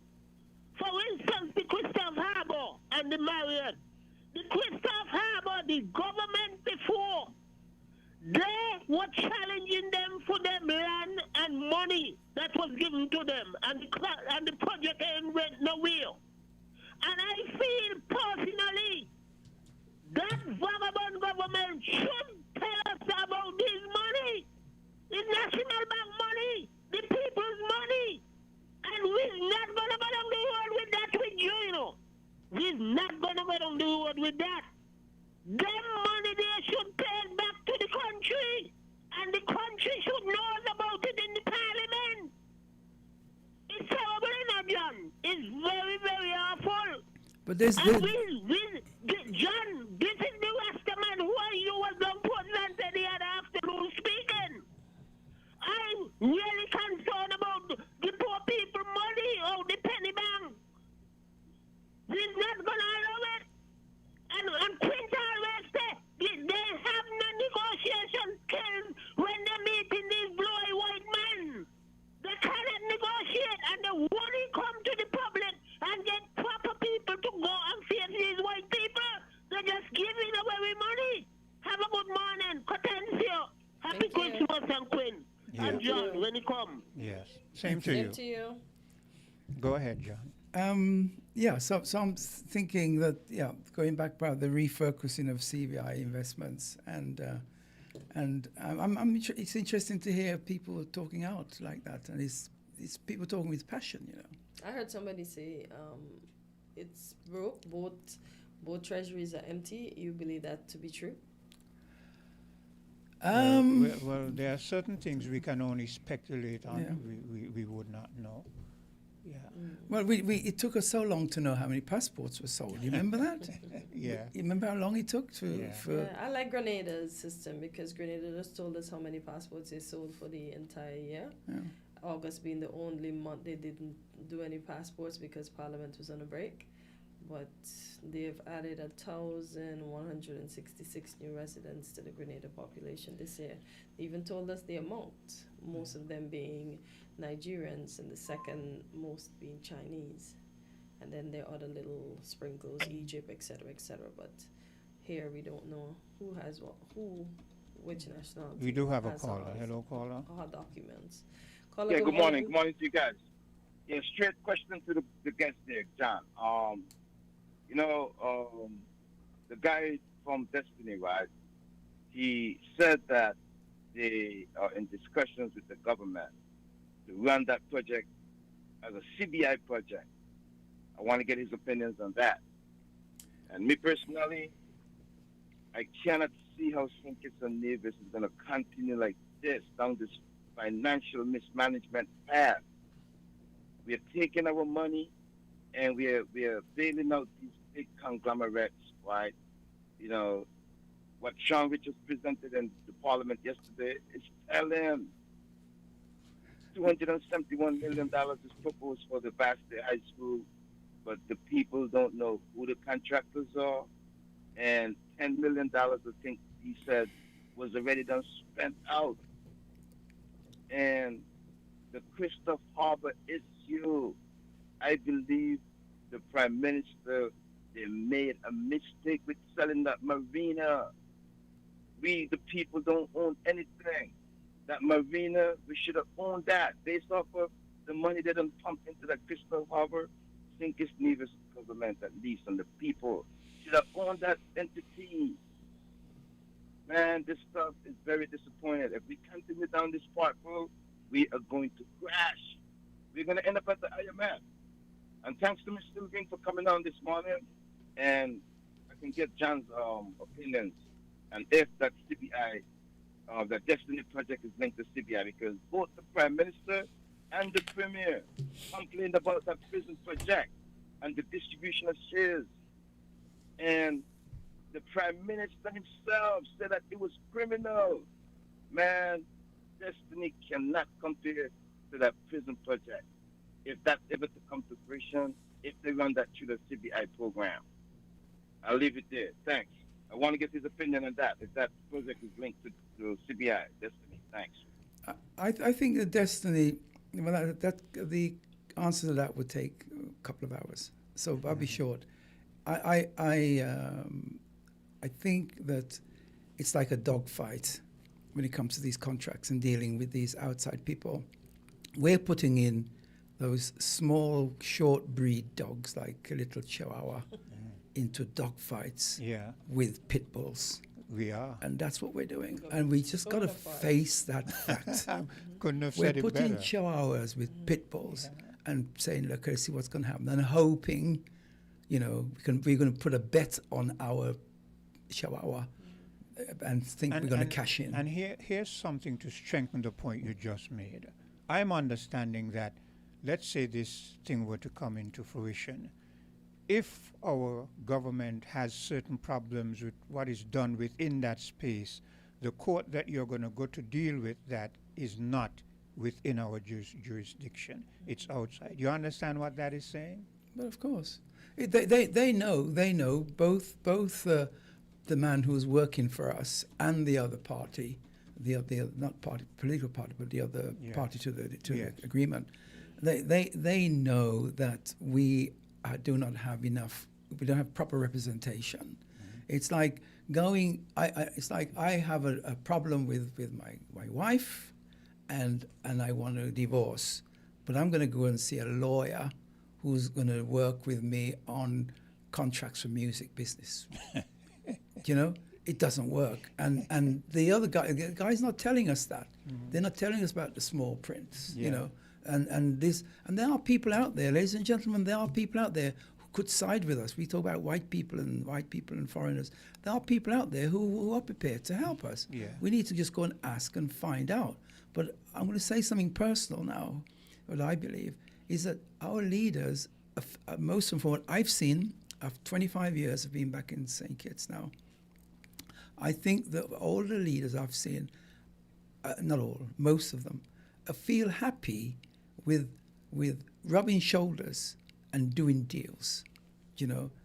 For instance, the Christoph Harbour and the Marriott. The Christoph Harbour, the government before, they were challenging them for them land and money that was given to them, and the project ain't went nowhere. And I feel personally that vagabond government should tell us about this money. The National Bank money, the people's money. And we're not going to go down the road with that with you, We're not going to go down the road with that. Them money they should pay back to the country. And the country should know about it in the parliament. It's terrible, John. It's very, very awful. But there's... John, this is the Rastaman who you was the president the other afternoon speaking. I'm really concerned about the poor people money or the penny bank. We're not going to allow it. And Quinta always say they have no negotiation skills when they meet in these blue white men. They cannot negotiate, and they only come to the public and get proper people to go and face these white people. They're just giving away money. Have a good morning, Cortensio. Happy Christmas and Quinn. And John, when he come. Yes. Same to you. Go ahead, John. So I'm thinking that, going back about the refocusing of CBI investments, and it's interesting to hear people talking out like that, and it's people talking with passion, I heard somebody say it's broke, both treasuries are empty. You believe that to be true? Well, there are certain things we can only speculate on. Yeah. We would not know. Yeah. Well, it took us so long to know how many passports were sold. You remember that? Yeah. You remember how long it took to? I like Grenada's system, because Grenada just told us how many passports they sold for the entire year. Yeah. August being the only month they didn't do any passports because Parliament was on a break. But they've added 1,166 new residents to the Grenada population this year. They even told us the amount. most of them being Nigerians and the second most being Chinese. And then there are other little sprinkles, Egypt, etc., etc. But here we don't know who has what, which nationality. We do have a has caller. our- Hello, caller. Our documents. Caller, Yeah, good morning. Good morning to you guys. Yeah, straight question to the guest there, John. The guy from Destiny, right? He said that they are in discussions with the government to run that project as a CBI project. I want to get his opinions on that. And me personally, I cannot see how St. Kitts and Nevis is going to continue like this, down this financial mismanagement path. We are taking our money and we are bailing out these big conglomerates, right? You know, what Sean Richards presented in the parliament yesterday is telling $271 million is proposed for the Vast Day High School, but the people don't know who the contractors are. And $10 million, I think he said, was already done spent out. And the Christoph Harbor issue, I believe the Prime Minister, they made a mistake with selling that marina. We, the people, don't own anything. That marina, we should have owned that based off of the money they done pumped into that Christoph Harbor. St. Kitts Nevis government, at least, and the people should have owned that entity. Man, this stuff is very disappointing. If we continue down this path, bro, we are going to crash. We're going to end up at the IMF. And thanks to Mr. Levine for coming on this morning, and I can get John's opinions, and if that CBI, that Destiny Project is linked to CBI, because both the Prime Minister and the Premier complained about that prison project and the distribution of shares. And the Prime Minister himself said that it was criminal. Man, Destiny cannot compare to that prison project. If that's ever to come to fruition, if they run that through the CBI program. I'll leave it there. Thanks. I want to get his opinion on that, if that project is linked to CBI. Destiny, thanks. I think the Destiny, well, the answer to that would take a couple of hours. So I'll be short. I think that it's like a dogfight when it comes to these contracts and dealing with these outside people. We're putting in those small, short breed dogs like a little Chihuahua into dogfights with pit bulls. We are. And that's what we're doing. And we just got to face that fact. Couldn't have We're said it putting better. Chihuahuas with pit bulls and saying, look, let's see what's going to happen. And hoping, we're going to put a bet on our Chihuahua and think we're going to cash in. And here's something to strengthen the point you just made. I'm understanding that, let's say this thing were to come into fruition, if our government has certain problems with what is done within that space, the court that you're going to go to deal with that is not within our jurisdiction. It's outside. You understand what that is saying? But of course. They know both the man who's working for us and the other party, the not party, political party, but the other party to the agreement. They know that we do not have enough. We don't have proper representation. It's like going. It's like I have a problem with my wife, and I want to divorce, but I'm going to go and see a lawyer who's going to work with me on contracts for music business. It doesn't work. And the other guy, the guy's not telling us that. They're not telling us about the small prints, And there are people out there, ladies and gentlemen, there are people out there who could side with us. We talk about white people and foreigners. There are people out there who are prepared to help us. Yeah. We need to just go and ask and find out. But I'm going to say something personal now. What I believe is that our leaders, most of them, from what I've seen, after 25 years of being back in St. Kitts now, I think that all the leaders I've seen, not all, most of them, feel happy with rubbing shoulders and doing deals.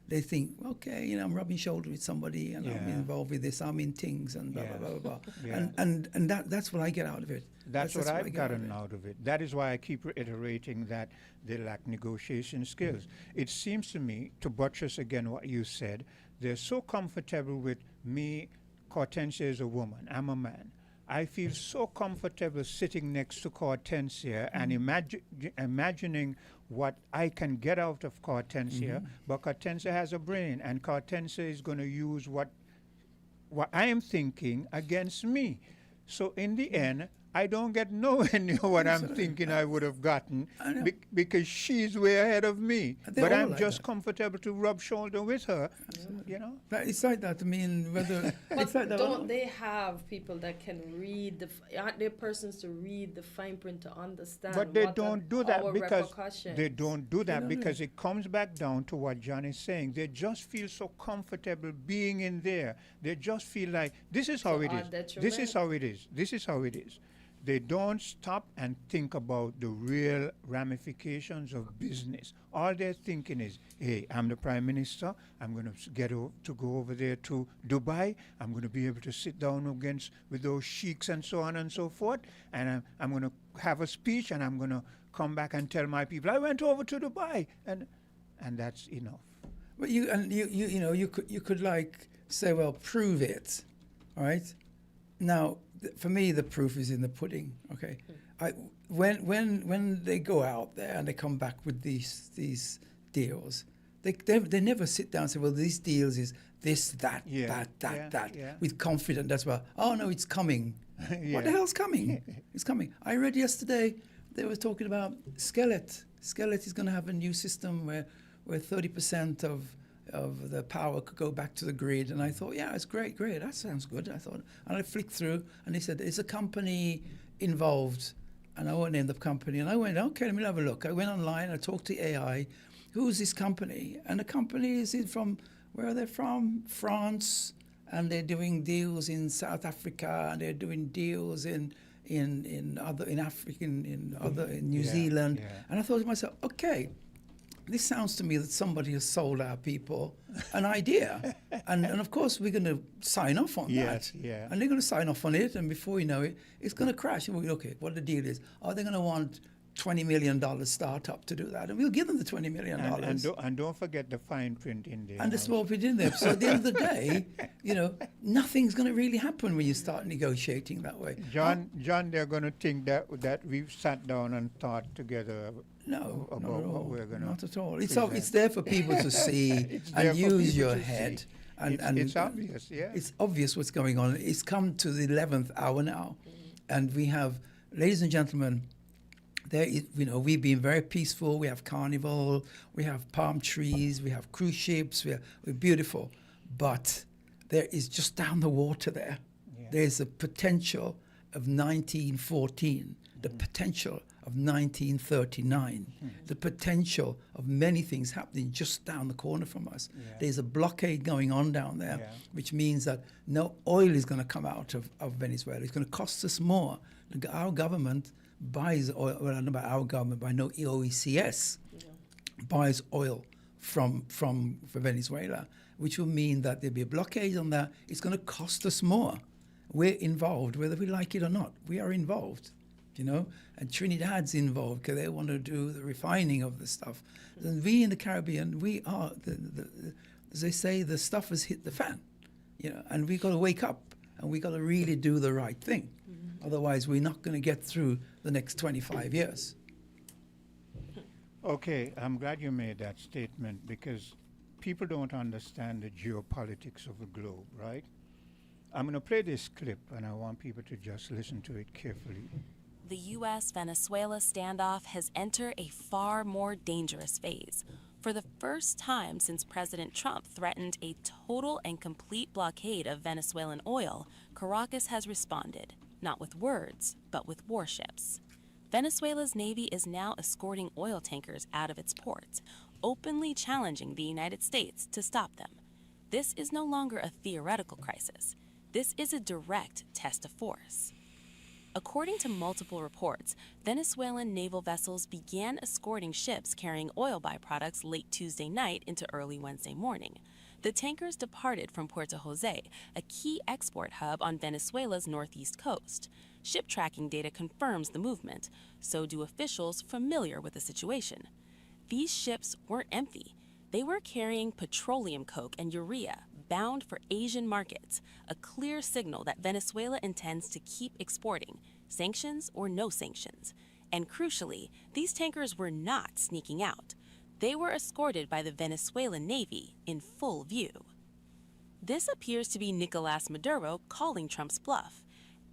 they think, okay, I'm rubbing shoulder with somebody and I'm involved with this, I'm in things and blah, blah, blah, blah, blah. Yeah. And that's what I get out of it. That's what I've gotten out of it. That is why I keep reiterating that they lack negotiation skills. It seems to me, to buttress again what you said, they're so comfortable with me. Hortensia is a woman, I'm a man. I feel so comfortable sitting next to Hortensia and imagining what I can get out of Hortensia, but Hortensia has a brain, and Hortensia is going to use what I am thinking against me. So in the end, I don't get nowhere near what I'm thinking I would have gotten because she's way ahead of me. But I'm just comfortable to rub shoulder with her, But it's like that. I mean, whether it's like that. Don't they have people that can read aren't there persons to read the fine print to understand? But they don't do that because it comes back down to what John is saying. They just feel so comfortable being in there. They just feel like this is how it is. This is how it is. This is how it is. They don't stop and think about the real ramifications of business. All they're thinking is, hey, I'm the prime minister. I'm going to go over there to Dubai. I'm going to be able to sit down with those sheiks and so on and so forth. And I'm going to have a speech, and I'm going to come back and tell my people, I went over to Dubai. And that's enough. But you could like say, well, prove it, all right? Now, for me, the proof is in the pudding. Okay, when they go out there and they come back with these deals, they never sit down and say, well, these deals is this, that, that, with confidence. That's why. Oh no, it's coming. What the hell's coming? It's coming. I read yesterday they were talking about Skelet. Skelet is going to have a new system where 30% of the power could go back to the grid. And I thought, yeah, it's great, that sounds good. I thought, and I flicked through, and they said, there's a company involved, and I won't name the company. And I went, okay, let me have a look. I went online, I talked to AI, who's this company? And the company is from, where are they from? France, and they're doing deals in South Africa, and they're doing deals in Africa, in New Zealand. Yeah. And I thought to myself, okay, this sounds to me that somebody has sold our people an idea. and of course, we're going to sign off on that. Yeah. And they're going to sign off on it, and before you know it, it's going to crash. And we'll go, okay, what the deal is? Are they going to want $20 million startup to do that? And we'll give them the $20 million. And don't forget the fine print in there. And the small print in there. So at the end of the day, nothing's going to really happen when you start negotiating that way. John, they're going to think that we've sat down and thought together. No, about not at all. What we're going to. Not at all. It's there for people to see and use your head. And it's obvious, yeah. It's obvious what's going on. It's come to the 11th hour now, and we have, ladies and gentlemen, we've been very peaceful. We have carnival, we have palm trees, we have cruise ships. We're beautiful, but there is just down the water there. Yeah. There's a potential of 1914, the potential of 1939, the potential of many things happening just down the corner from us. Yeah. There's a blockade going on down there, which means that no oil is going to come out of Venezuela. It's going to cost us more. Our government buys oil, well, not by our government, by no OECS, buys oil for Venezuela, which will mean that there'll be a blockade on that. It's going to cost us more. We're involved, whether we like it or not. We are involved, and Trinidad's involved because they want to do the refining of the stuff. And we in the Caribbean, we are, as they say, the stuff has hit the fan, and we got to wake up and we got to really do the right thing. Otherwise, we're not going to get through the next 25 years. Okay, I'm glad you made that statement because people don't understand the geopolitics of the globe, right? I'm going to play this clip, and I want people to just listen to it carefully. The U.S.-Venezuela standoff has entered a far more dangerous phase. For the first time since President Trump threatened a total and complete blockade of Venezuelan oil, Caracas has responded. Not with words, but with warships. Venezuela's Navy is now escorting oil tankers out of its ports, openly challenging the United States to stop them. This is no longer a theoretical crisis. This is a direct test of force. According to multiple reports, Venezuelan naval vessels began escorting ships carrying oil byproducts late Tuesday night into early Wednesday morning. The tankers departed from Puerto Jose, a key export hub on Venezuela's northeast coast. Ship tracking data confirms the movement, so do officials familiar with the situation. These ships weren't empty. They were carrying petroleum coke and urea, bound for Asian markets, a clear signal that Venezuela intends to keep exporting, sanctions or no sanctions. And crucially, these tankers were not sneaking out. They were escorted by the Venezuelan Navy in full view. This appears to be Nicolás Maduro calling Trump's bluff.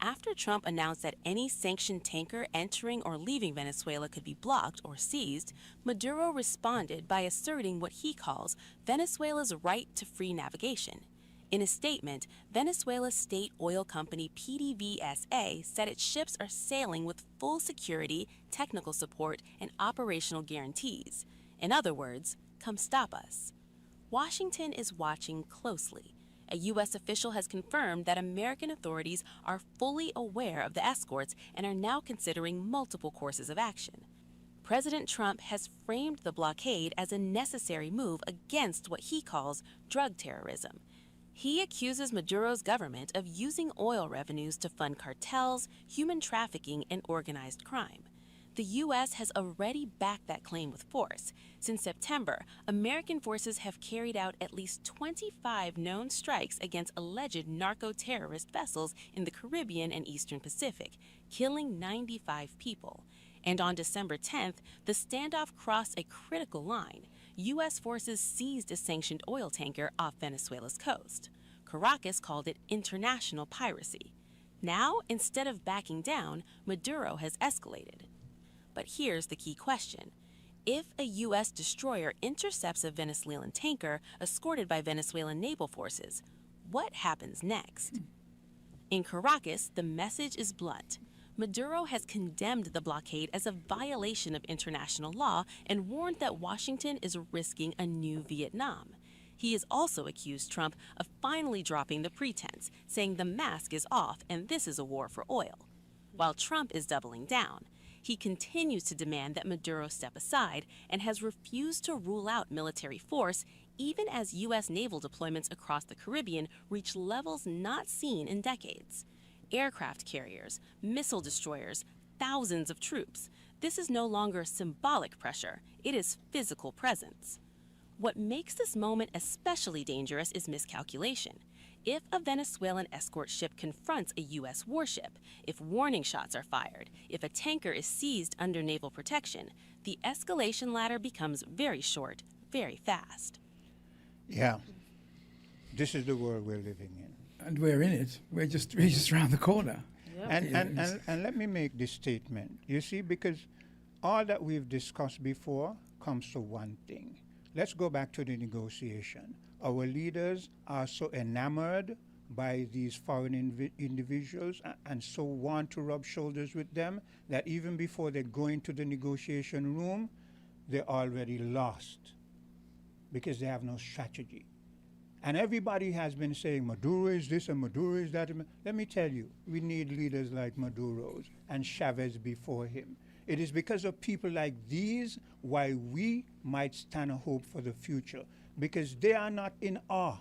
After Trump announced that any sanctioned tanker entering or leaving Venezuela could be blocked or seized, Maduro responded by asserting what he calls Venezuela's right to free navigation. In a statement, Venezuela's state oil company PDVSA said its ships are sailing with full security, technical support, and operational guarantees. In other words, come stop us. Washington is watching closely. A U.S. official has confirmed that American authorities are fully aware of the escorts and are now considering multiple courses of action. President Trump has framed the blockade as a necessary move against what he calls drug terrorism. He accuses Maduro's government of using oil revenues to fund cartels, human trafficking, and organized crime. The U.S. has already backed that claim with force. Since September, American forces have carried out at least 25 known strikes against alleged narco-terrorist vessels in the Caribbean and Eastern Pacific, killing 95 people. And on December 10th, the standoff crossed a critical line. U.S. forces seized a sanctioned oil tanker off Venezuela's coast. Caracas called it international piracy. Now, instead of backing down, Maduro has escalated. But here's the key question. If a U.S. destroyer intercepts a Venezuelan tanker escorted by Venezuelan naval forces, what happens next? In Caracas, the message is blunt. Maduro has condemned the blockade as a violation of international law and warned that Washington is risking a new Vietnam. He has also accused Trump of finally dropping the pretense, saying the mask is off and this is a war for oil. While Trump is doubling down, he continues to demand that Maduro step aside and has refused to rule out military force even as U.S. naval deployments across the Caribbean reach levels not seen in decades. Aircraft carriers, missile destroyers, thousands of troops. This is no longer symbolic pressure, it is physical presence. What makes this moment especially dangerous is miscalculation. If a Venezuelan escort ship confronts a U.S. warship, if warning shots are fired, if a tanker is seized under naval protection, the escalation ladder becomes very short, very fast. Yeah, this is the world we're living in. And we're in it. We're just around the corner. Yep. And let me make this statement. You see, because all that we've discussed before comes to one thing. Let's go back to the negotiation. Our leaders are so enamored by these foreign individuals and so want to rub shoulders with them that even before they go into the negotiation room, they're already lost because they have no strategy. And everybody has been saying Maduro is this and Maduro is that. Let me tell you, we need leaders like Maduro's and Chavez before him. It is because of people like these why we might stand a hope for the future, because they are not in awe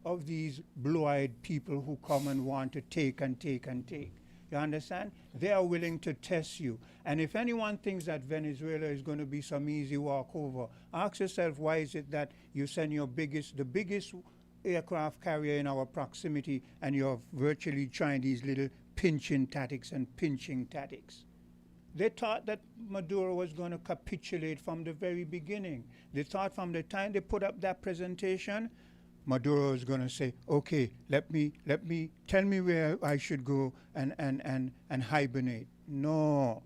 of these blue-eyed people who come and want to take and take and take. You understand? They are willing to test you. And if anyone thinks that Venezuela is going to be some easy walkover, ask yourself, why is it that you send the biggest aircraft carrier in our proximity and you're virtually trying these little pinching tactics and pinching tactics? They thought that Maduro was going to capitulate from the very beginning. They thought from the time they put up that presentation, Maduro is going to say, okay, tell me where I should go and hibernate. No.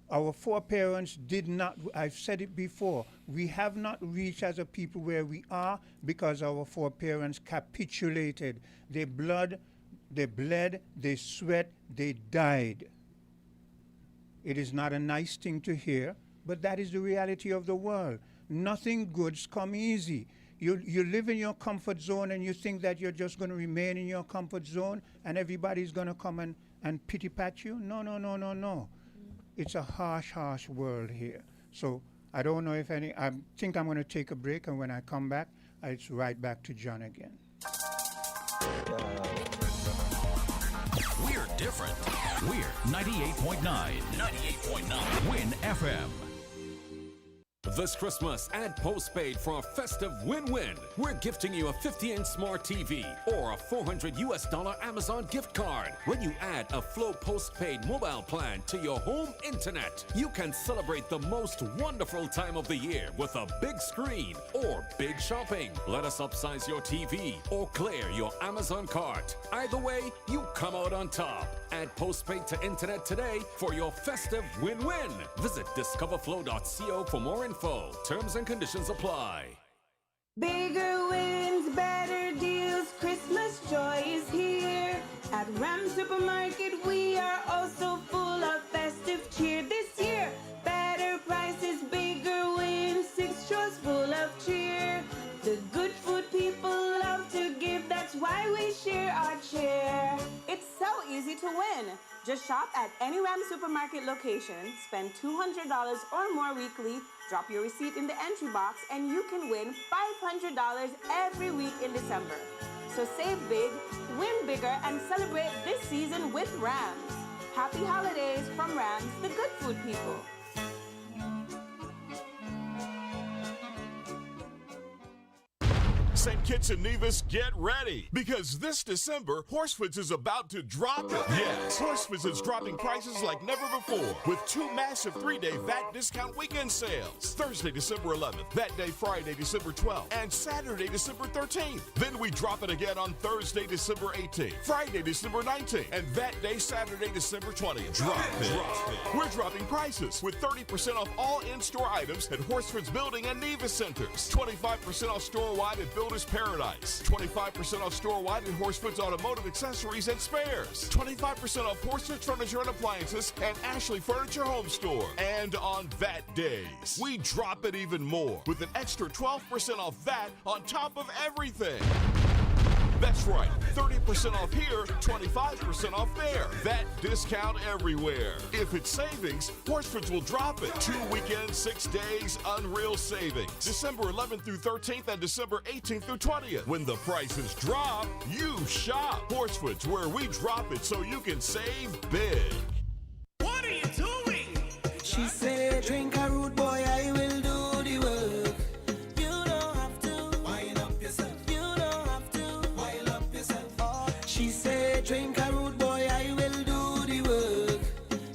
Our foreparents did not, I've said it before, we have not reached as a people where we are because our foreparents capitulated. They bled, they sweat, they died. It is not a nice thing to hear, but that is the reality of the world. Nothing good's come easy. You live in your comfort zone and you think that you're just going to remain in your comfort zone and everybody's going to come and pity pat you? No, no, no, no, no. It's a harsh, harsh world here. So I don't know if any. I think I'm going to take a break, and when I come back, it's right back to John again. We're different. We're 98.9. 98.9. Win FM. This Christmas, add postpaid for a festive win-win. We're gifting you a 50-inch smart TV or a $400 Amazon gift card. When you add a Flow postpaid mobile plan to your home internet, you can celebrate the most wonderful time of the year with a big screen or big shopping. Let us upsize your TV or clear your Amazon cart. Either way, you come out on top. Add postpaid to internet today for your festive win-win. Visit discoverflow.co for more info. Terms and conditions apply. Bigger wins, better deals, Christmas joy is here. At Ram Supermarket, we are also full of festive cheer this year. Better prices, bigger wins, 6 straws full of cheer. The good food people love to give, that's why we share our cheer. It's so easy to win. Just shop at any Ram Supermarket location, spend $200 or more weekly, drop your receipt in the entry box, and you can win $500 every week in December. So save big, win bigger, and celebrate this season with Rams. Happy holidays from Rams, the good food people. St. Kitts and Nevis, get ready, because this December, Horsefoods is about to drop it. Yes, Horsefoods is dropping prices like never before with 2 massive 3-day VAT discount weekend sales. Thursday, December 11th, VAT Day Friday, December 12th, and Saturday, December 13th. Then we drop it again on Thursday, December 18th, Friday, December 19th, and VAT Day Saturday, December 20th. Drop it. We're dropping prices with 30% off all in-store items at Horsefoods Building and Nevis Centers, 25% off store-wide at Builders Paradise, 25% off store-wide at Horsefoods Automotive Accessories and Spares, 25% off Horsefoods Furniture and Appliances and Ashley Furniture Home Store. And on VAT days, we drop it even more with an extra 12% off VAT on top of everything. That's right, 30% off here, 25% off there. That discount everywhere. If it's savings, Horsefoods will drop it. 2 weekends, 6 days, unreal savings. December 11th through 13th and December 18th through 20th. When the prices drop, you shop. Horsefoods, where we drop it so you can save big. What are you doing? She said, drink a root boy, I will do the work. You don't have to wind up yourself. She said, drink a root boy, I will do the work.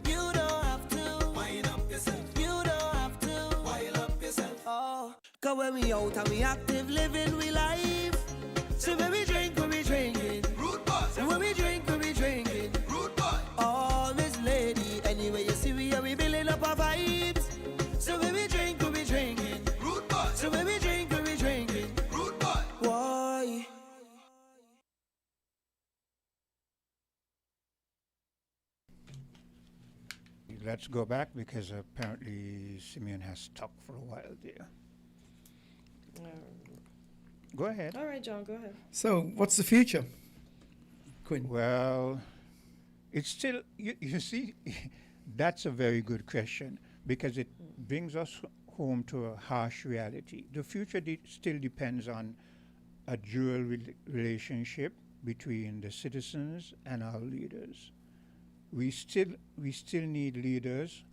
You don't have to wind up yourself. You don't have to wind up yourself. Oh, cause when we out and we active, living we life. So when we drink, drinking. Root boy. So when we drink, drinking. Root boy. Oh, Miss Lady, anyway you see we are we building up our vibes. So when we drink, drinking. Root boy. So when we drink, drinking. Root boy. Why? Let's go back because apparently Simeon has stuck for a while there. Go ahead. All right, John, go ahead. So, what's the future, Quinn? Well, it's still, you see, that's a very good question because it brings us home to a harsh reality. The future still depends on a dual relationship between the citizens and our leaders. We still need leaders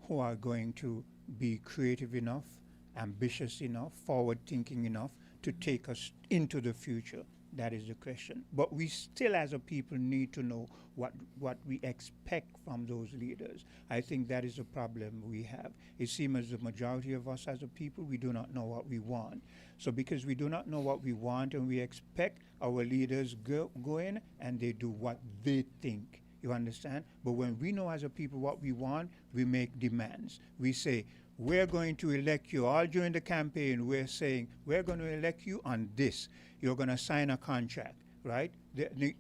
who are going to be creative enough, ambitious enough, forward-thinking enough to take us into the future. That is the question. But we still, as a people, need to know what we expect from those leaders. I think that is a problem we have. It seems as the majority of us as a people, we do not know what we want. So because we do not know what we want and we expect our leaders go in and they do what they think. You understand? But when we know as a people what we want, we make demands. We say, we're going to elect you. All during the campaign, we're saying, we're going to elect you on this. You're going to sign a contract, right? The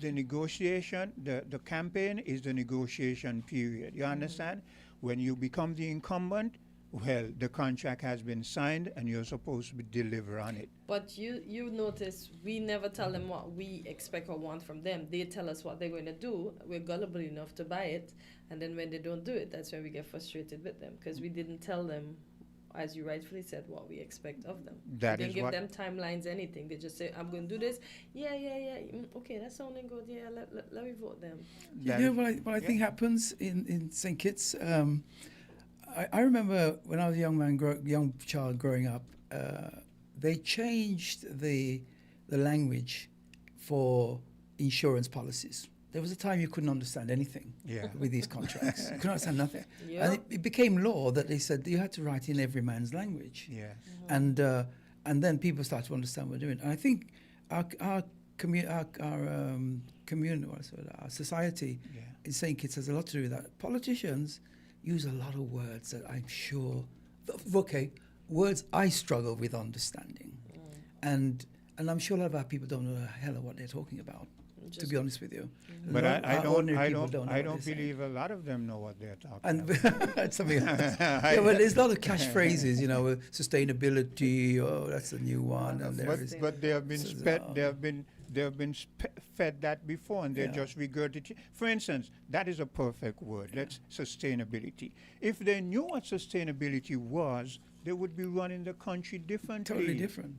negotiation, the campaign is the negotiation period. You understand? When you become the incumbent, well, the contract has been signed and you're supposed to deliver on it. But you notice we never tell them what we expect or want from them. They tell us what they're going to do. We're gullible enough to buy it, and then when they don't do it, that's when we get frustrated with them because we didn't tell them, as you rightfully said, what we expect of them. That we is didn't give what- them timelines, anything. They just say, "I'm going to do this." Yeah. Okay, that's sounding good. Yeah, let me vote them. What I think happens in St. Kitts. I remember when I was a young child growing up, they changed the language for insurance policies. There was a time you couldn't understand anything with these contracts. You couldn't understand nothing. Yeah. And it became law that they said you had to write in every man's language. Yes. And then people start to understand what we're doing. And I think our society in St. Kitts has a lot to do with that. Politicians use a lot of words that I'm sure, words I struggle with understanding. And I'm sure a lot of our people don't know the hell of what they're talking about, to be honest with you. But I don't what they're believe a lot of them know what they're talking and about. that's something else. Yeah, but there's a lot of cash phrases, sustainability. Oh, that's a new one. And But they have been fed that before, and they're just regurgitating. For instance, that is a perfect word. Let's sustainability. If they knew what sustainability was, they would be running the country differently. Totally different.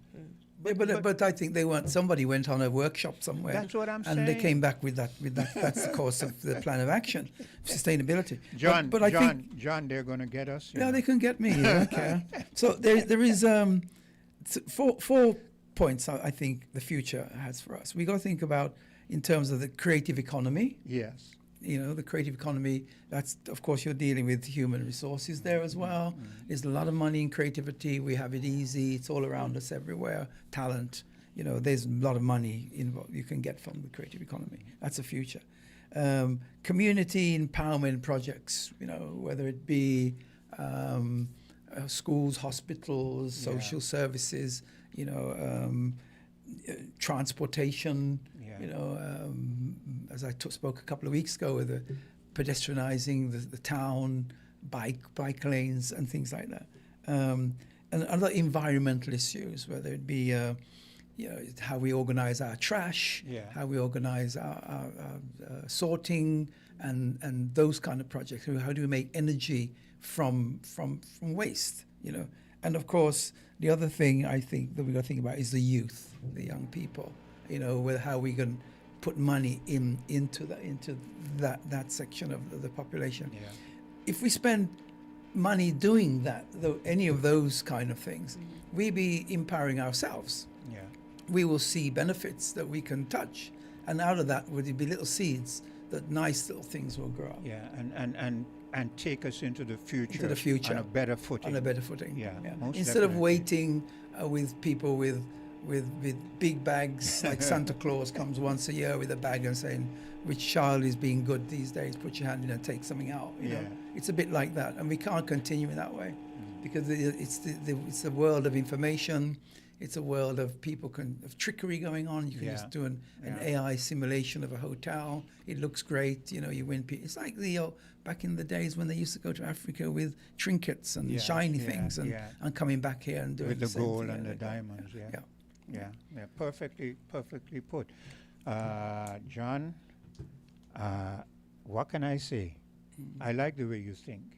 But I think they weren't. Somebody went on a workshop somewhere. That's what I'm and they saying. came back with that. That's the course of the plan of action, sustainability. John, but I think they're going to get us. Yeah, they can get me. I don't care. So there is four points I think the future has for us. We got to think about in terms of the creative economy. Yes. The creative economy, that's, of course, you're dealing with human resources there as well. There's a lot of money in creativity. We have it easy. It's all around us everywhere. Talent, there's a lot of money you can get from the creative economy. That's the future. Community empowerment projects, whether it be schools, hospitals, social services, transportation, as I spoke a couple of weeks ago with the pedestrianizing the town, bike lanes and things like that. And other environmental issues, whether it be how we organize our trash, how we organize our sorting and those kind of projects. How do we make energy from waste, And of course, the other thing I think that we got to think about is the youth, the young people, with how we can put money into that section of the population. Yeah. If we spend money doing that, any of those kind of things, we be empowering ourselves. Yeah. We will see benefits that we can touch, and out of that would be little seeds that nice little things will grow up. Yeah, and take us into the future. Into the future. On a better footing. On a better footing. Yeah. most Instead of definitely. waiting with people with big bags, like Santa Claus comes once a year with a bag and saying, which child is being good these days? Put your hand in and take something out. You know? It's a bit like that, and we can't continue in that way because it's a world of information. It's a world of of trickery going on. You can just do an AI simulation of a hotel. It looks great. You win. It's like back in the days when they used to go to Africa with trinkets and shiny things and coming back here and doing with the the same gold thing and the every day. diamonds. Yeah. Perfectly put. John, what can I say? I like the way you think.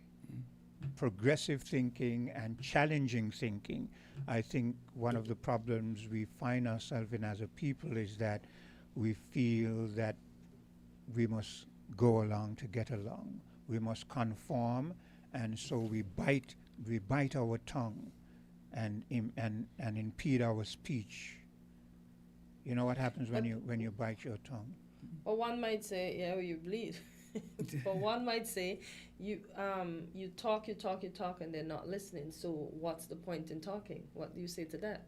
Progressive thinking and challenging thinking. I think one of the problems we find ourselves in as a people is that we feel that we must go along to get along. We must conform, and so we bite our tongue and impede our speech. You know what happens when you bite your tongue? Or one might say, you bleed. But one might say, you talk, and they're not listening. So what's the point in talking? What do you say to that?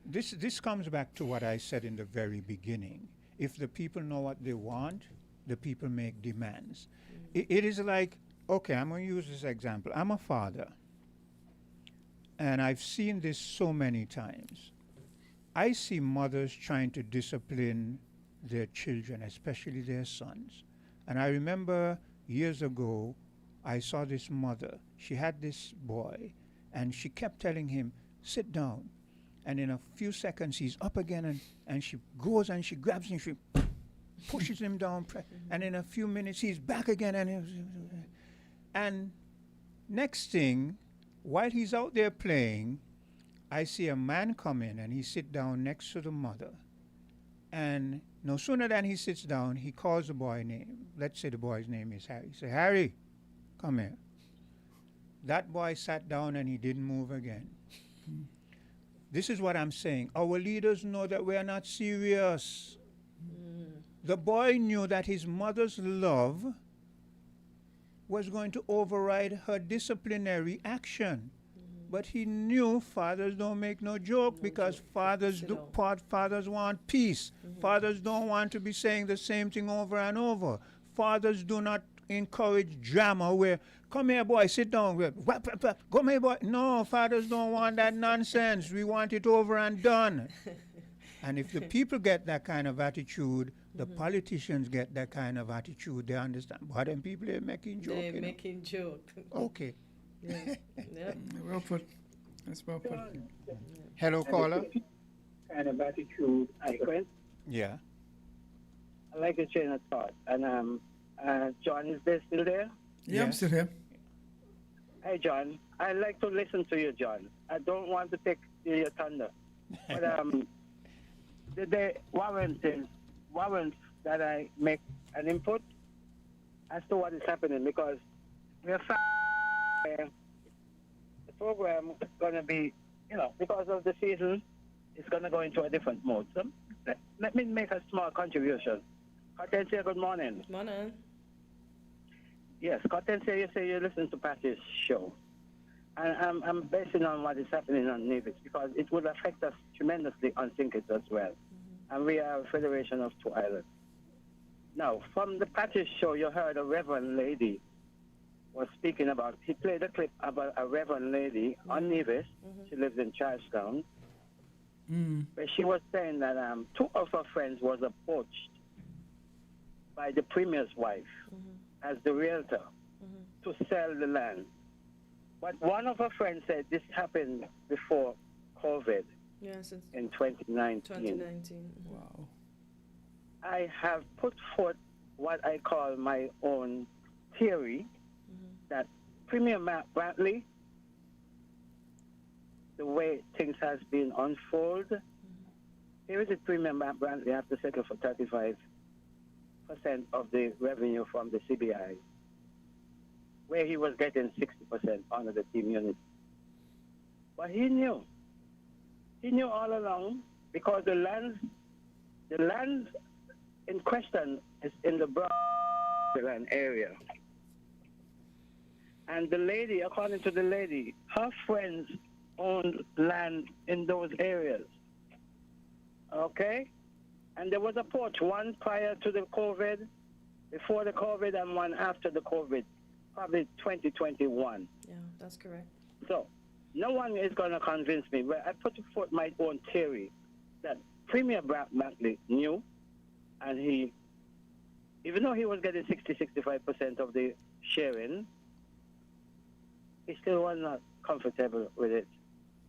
This comes back to what I said in the very beginning. If the people know what they want, the people make demands. It is like, okay, I'm going to use this example. I'm a father, and I've seen this so many times. I see mothers trying to discipline their children, especially their sons. And I remember years ago, I saw this mother. She had this boy, and she kept telling him, sit down. And in a few seconds, he's up again, and she goes and she grabs him, she pushes him down. And in a few minutes, he's back again. And next thing, while he's out there playing, I see a man come in, and he sit down next to the mother. And no sooner than he sits down, he calls the boy name. Let's say the boy's name is Harry. He said, Harry, come here. That boy sat down and he didn't move again. This is what I'm saying. Our leaders know that we are not serious. The boy knew that his mother's love was going to override her disciplinary action. But he knew fathers don't make no joke because fathers want peace. Fathers don't want to be saying the same thing over and over. Fathers do not encourage drama where, come here boy, sit down. Come here boy. No, fathers don't want that nonsense. We want it over and done. And if the people get that kind of attitude, the politicians get that kind of attitude, they understand. But then people are making jokes. They're making joke. Okay. Yeah. Yep. Well put. That's well put. Hello, caller. Kind of attitude, Chris. Yeah. I like your train of thought. And John, is there still there? Yeah, I'm still here. Hey, John. I like to listen to you, John. I don't want to take your thunder. But the warrants that I make an input as to what is happening because we're the program is going to be, because of the season, it's going to go into a different mode. So let me make a small contribution. Hortensia, good morning. Good morning. Yes, Hortensia, you say you listen to Patty's show. And I'm basing on what is happening on Nevis because it will affect us tremendously on Sinkers as well. And we are a federation of 2 islands. Now, from the Patty's show, you heard a Reverend lady was speaking about, he played a clip about a Reverend lady on Nevis. She lives in Charlestown. Where she was saying that 2 of her friends was approached by the Premier's wife as the realtor to sell the land. But one of her friends said this happened before COVID in 2019. 2019. Wow. I have put forth what I call my own theory that Premier Matt Brantley, the way things has been unfolded, here is it Premier Matt Brantley have to settle for 35% of the revenue from the CBI, where he was getting 60% under the team unit. But he knew all along because the land in question is in the Brown area. And the lady, according to the lady, her friends owned land in those areas. Okay? And there was a porch, one prior to the COVID, before the COVID, and one after the COVID, probably 2021. Yeah, that's correct. So, no one is going to convince me, but I put forth my own theory that Premier Brantley knew, and he, even though he was getting 60-65% of the sharing, he still was not comfortable with it.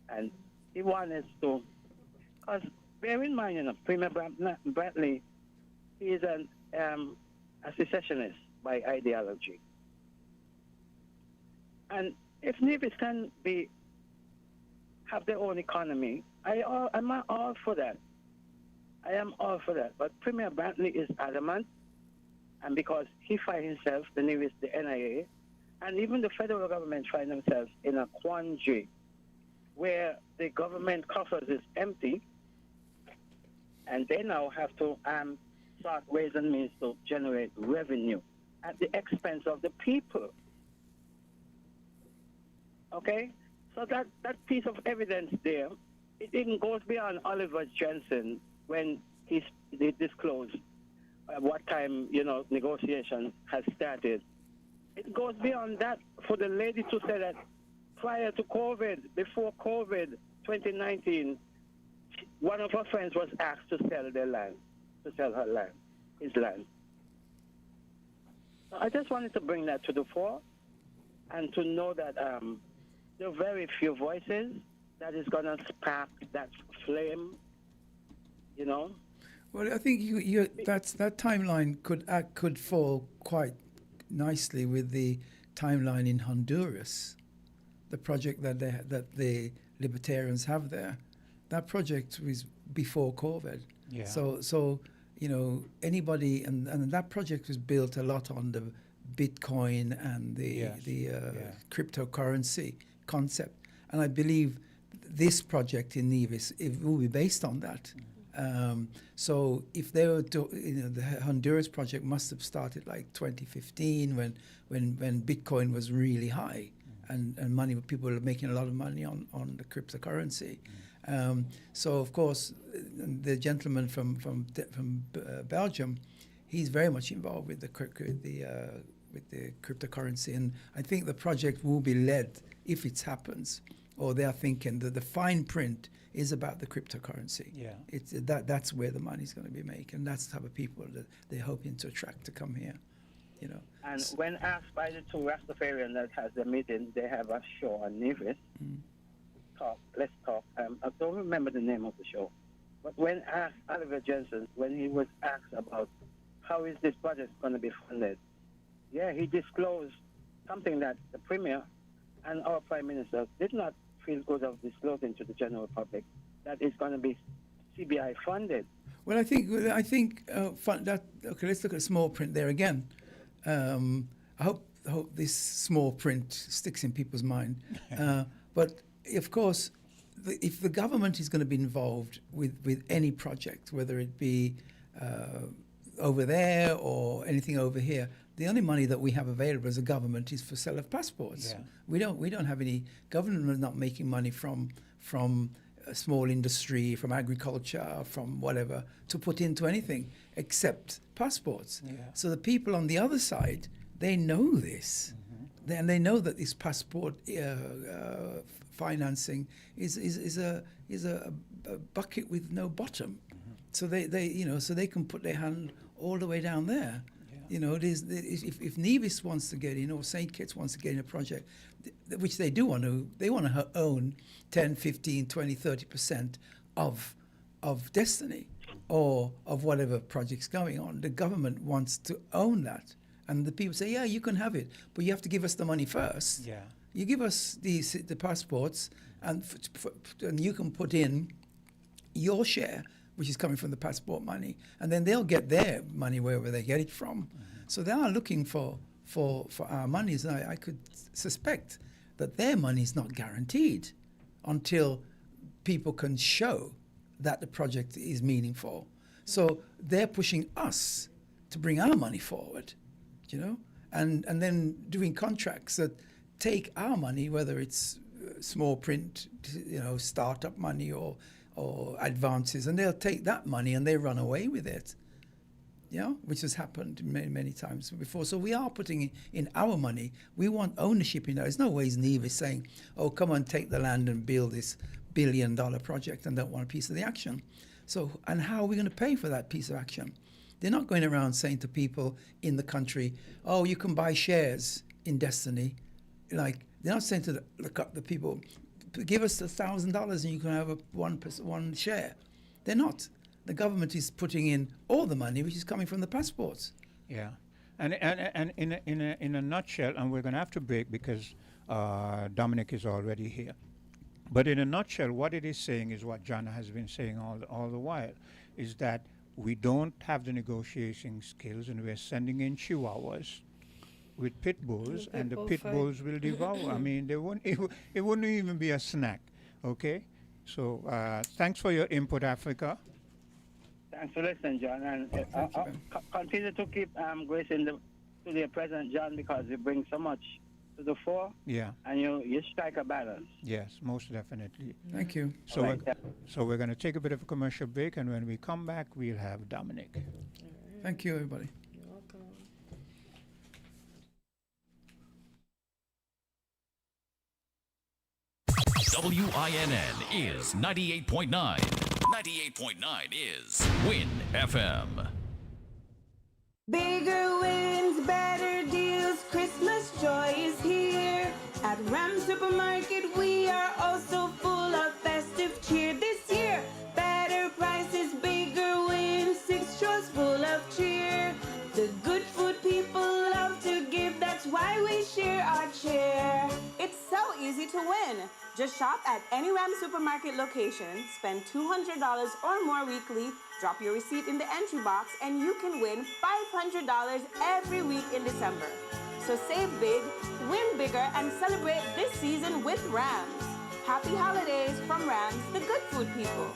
And he wanted to, because bear in mind, Premier Brantley, he is a secessionist by ideology. And if Nevis can have their own economy, I'm all for that. I am all for that. But Premier Brantley is adamant, and because he finds himself, the Nevis, the NIA, and even the federal government find themselves in a quandary where the government coffers is empty, and they now have to start ways and means to generate revenue at the expense of the people. Okay? So that piece of evidence there, it even goes beyond Oliver Jensen when he disclosed at what time, negotiation has started. It goes beyond that for the lady to say that prior to COVID, before COVID, 2019, one of her friends was asked to sell their land, to sell her land, his land. I just wanted to bring that to the fore and to know that there are very few voices that is going to spark that flame, you know. Well, I think that timeline could fall quite nicely with the timeline in Honduras, the project that the libertarians have there. That project was before COVID. Yeah. So you know, anybody and that project was built a lot on the Bitcoin and the cryptocurrency concept, and I believe this project in Nevis, it will be based on that. So if they were to, the Honduras project must have started like 2015 when Bitcoin was really high, and people were making a lot of money on the cryptocurrency. So of course, the gentleman from Belgium, he's very much involved with the cryptocurrency, and I think the project will be led, if it happens, or they are thinking that the fine print is about the cryptocurrency. Yeah. It's that's where the money's going to be made, and that's the type of people that they're hoping to attract to come here, you know. And when asked by the two Rastafarians that has the meeting, they have a show on Nevis. Let's talk. I don't remember the name of the show, but when asked Oliver Jensen, when he was asked about how is this project going to be funded, he disclosed something that the Premier and our Prime Minister did not feel good of disclosing to the general public, that it's going to be CBI funded. Well, I think that. Okay, let's look at small print there again. I hope this small print sticks in people's mind. But of course, if the government is going to be involved with any project, whether it be over there or anything over here, the only money that we have available as a government is for sale of passports. Yeah. We don't have any government is not making money from small industry, from agriculture, from whatever to put into anything except passports. Yeah. So the people on the other side, they know this, and they know that this passport financing is a bucket with no bottom. So they can put their hand all the way down there. You know, if Nevis wants to get in, or St. Kitts wants to get in a project, which they do want to, they want to own 10, 15, 20, 30% of Destiny or of whatever project's going on. The government wants to own that. And the people say, yeah, you can have it, but you have to give us the money first. Yeah. You give us the passports, and you can put in your share, which is coming from the passport money, and then they'll get their money wherever they get it from. So they are looking for our monies, and I could suspect that their money is not guaranteed until people can show that the project is meaningful. So they're pushing us to bring our money forward, you know, and then doing contracts that take our money, whether it's small print, you know, startup money or advances, and they'll take that money and they run away with it, which has happened many, many times before. So we are putting in our money. We want ownership in that. There's no ways Nevis saying, oh, come on, take the land and build this $1 billion project and don't want a piece of the action. So, and how are we going to pay for that piece of action? They're not going around saying to people in the country, oh, you can buy shares in Destiny. Like, they're not saying to the people, give us $1,000 and you can have one share. They're not. The government is putting in all the money, which is coming from the passports. Yeah, and in a nutshell, and we're going to have to break because Dominic is already here. But in a nutshell, what it is saying is what John has been saying all the while, is that we don't have the negotiating skills, and we're sending in chihuahuas with pit bulls, and the pit bulls will devour. I mean, it wouldn't even be a snack. Okay, so thanks for your input, Africa. Thanks for listening, John, and continue to keep gracing to the President John, because he brings so much to the fore. Yeah. And you strike a balance. Yes, most definitely. Thank you. So we're going to take a bit of a commercial break, and when we come back, we'll have Dominic. Thank you, everybody. You're welcome. WINN is 98.9. 98.9 is Win FM. Bigger wins, better deals, News, Christmas joy is here. At Ram Supermarket, we are also full of festive cheer this year. Better prices, bigger wins, 6 straws full of cheer. The good food people love to give, that's why we share our cheer. It's so easy to win. Just shop at any Ram Supermarket location, spend $200 or more weekly, drop your receipt in the entry box, and you can win $500 every week in December. So save big, win bigger, and celebrate this season with Rams. Happy holidays from Rams, the good food people.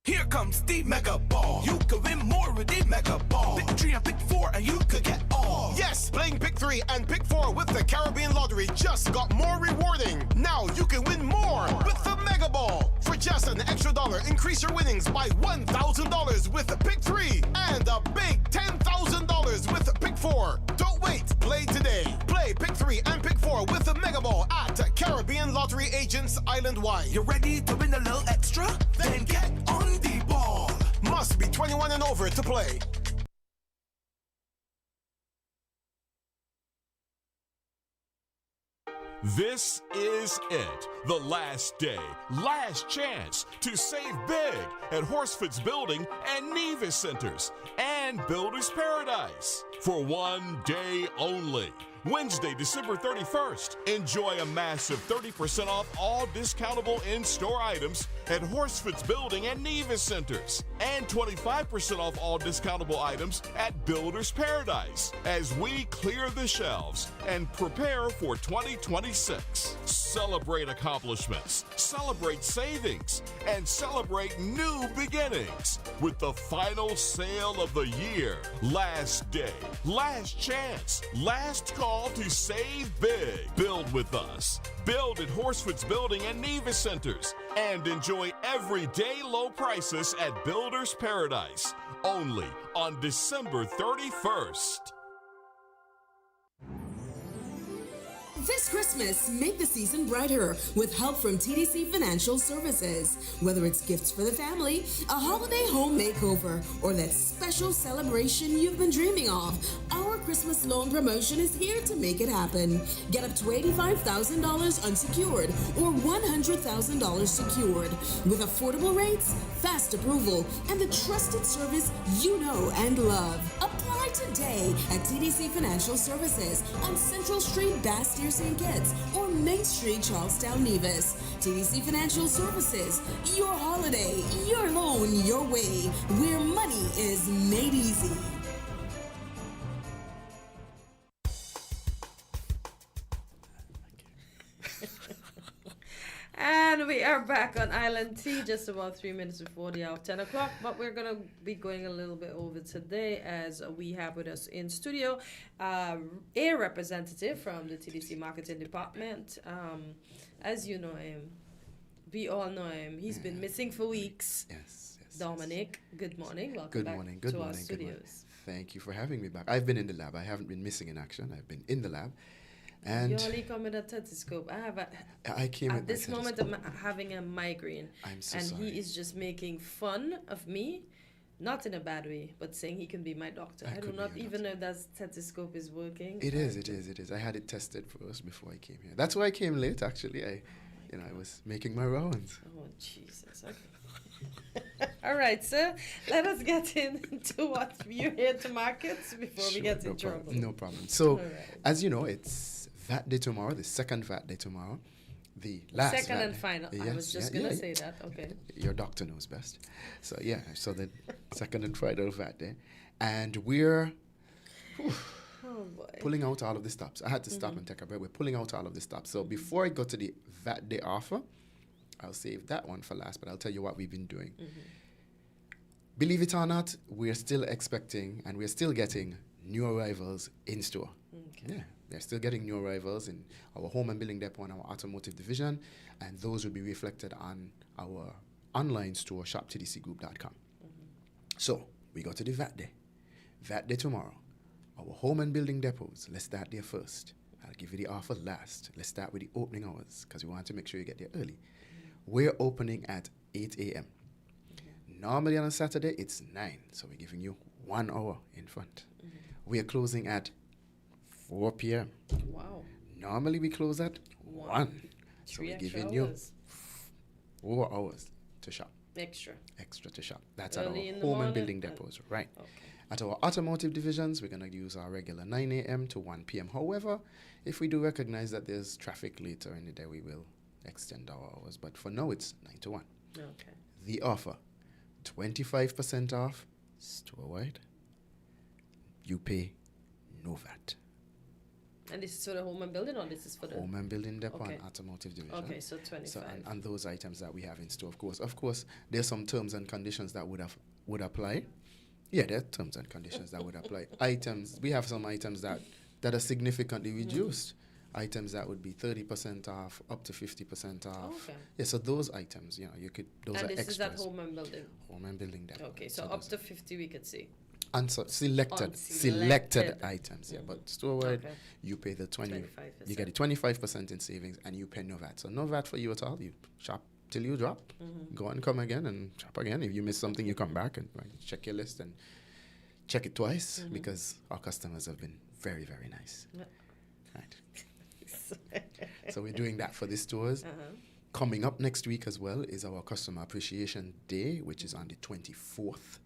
Here comes the Mega Ball. You could win more with the Mega Ball. Pick 3 and pick 4 and you could get all. Yes, playing Pick 3 and Pick 4 with the Caribbean Lottery just got more rewarding. Now you can win more with the Mega Ball. For just an extra $1, increase your winnings by $1,000 with the Pick 3 and a big $10,000 with the Pick 4. Don't wait, play today. Play Pick 3 and Pick 4 with the Mega Ball at Caribbean Lottery agents island-wide. You ready to win a little extra? Then get on the ball. Must be 21 and over to play. This is it. The last day, last chance to save big at Horsford's Building and Nevis Centers and Builders Paradise. For one day only. Wednesday, December 31st. Enjoy a massive 30% off all discountable in-store items at Horsford's Building and Nevis Centers. And 25% off all discountable items at Builders Paradise as we clear the shelves and prepare for 2026. Celebrate accomplishments, celebrate savings, and celebrate new beginnings with the final sale of the year. Last day, last chance, last call to save big. Build with us. Build at Horsford's Building and Nevis Centers and enjoy everyday low prices at Builders Paradise only on December 31st. This Christmas, make the season brighter with help from TDC Financial Services. Whether it's gifts for the family, a holiday home makeover, or that special celebration you've been dreaming of, our Christmas loan promotion is here to make it happen. Get up to $85,000 unsecured or $100,000 secured with affordable rates, fast approval, and the trusted service you know and love. Apply today at TDC Financial Services on Central Street, Bastyr, St. Kitts, or Main Street, Charlestown, Nevis. TDC Financial Services, your holiday, your loan, your way, where money is made easy. And we are back on Island T, just about 3 minutes before the hour of 10 o'clock. But we're going to be going a little bit over today as we have with us in studio a representative from the TDC Marketing Department. As you know him, we all know him. He's been missing for weeks. Yes. Dominic, good morning. Welcome back to our studios. Thank you for having me back. I've been in the lab. I haven't been missing in action. I've been in the lab. And you only come with a stethoscope. I came at this moment. I'm having a migraine. I'm so and sorry. He is just making fun of me, not in a bad way, but saying he can be my doctor. I do not even know that stethoscope is working. It is. I had it tested first before I came here. That's why I came late. Actually, I was making my rounds. Oh Jesus! Okay. All right, sir. Let us get into what you're here to market before we get in trouble. No problem. So, as you know, it's VAT Day tomorrow, the second VAT Day tomorrow. The last second and final. Yes, I was just going to say that. Okay. Your doctor knows best. So, so the second and final VAT Day. And we're pulling out all of the stops. I had to stop and take a break. We're pulling out all of the stops. So, before I go to the VAT Day offer, I'll save that one for last, but I'll tell you what we've been doing. Believe it or not, we're still expecting and we're still getting new arrivals in store. Okay. Yeah, we're still getting new arrivals in our home and building depot and our automotive division, and those will be reflected on our online store, shoptdcgroup.com. So, we go to the VAT Day. VAT Day tomorrow. Our home and building depots, let's start there first. I'll give you the offer last. Let's start with the opening hours because we want to make sure you get there early. We're opening at 8 a.m. Normally on a Saturday, it's 9. So we're giving you 1 hour in front. We are closing at 4 p.m. Wow. Normally we close at 1. So 3 we're extra giving you hours. 4 hours to shop. Extra. Extra to shop. That's Early at in our the home and morning building and- depots, right? Okay. At our automotive divisions, we're going to use our regular 9 a.m. to 1 p.m. However, if we do recognize that there's traffic later in the day, we will extend our hours. But for now, it's 9 to 1. Okay. The offer, 25% off, store-wide. You pay no VAT. And this is for the home and building, or this is for the Home and building depot Okay. and automotive division. Okay, so 25. And those items that we have in store, of course, there's some terms and conditions that would apply. Yeah, there are terms and conditions that would apply. Items, we have some items that are significantly reduced. Items that would be 30% off, up to 50% off. Okay. Yeah, so those items, you could, those and are this extras. is at home and building. Home and building depot. Okay, so up those to 50 we could see. and so selected items, yeah. But store-wide, Okay. you pay the 20. 25%. You get the 25% in savings, and you pay no VAT. So no VAT for you at all. You shop till you drop. Go and come again and shop again. If you miss something, you come back and check your list and check it twice because our customers have been very, very nice. Yeah. Right. So we're doing that for the stores. Coming up next week as well is our Customer Appreciation Day, which is on the 24th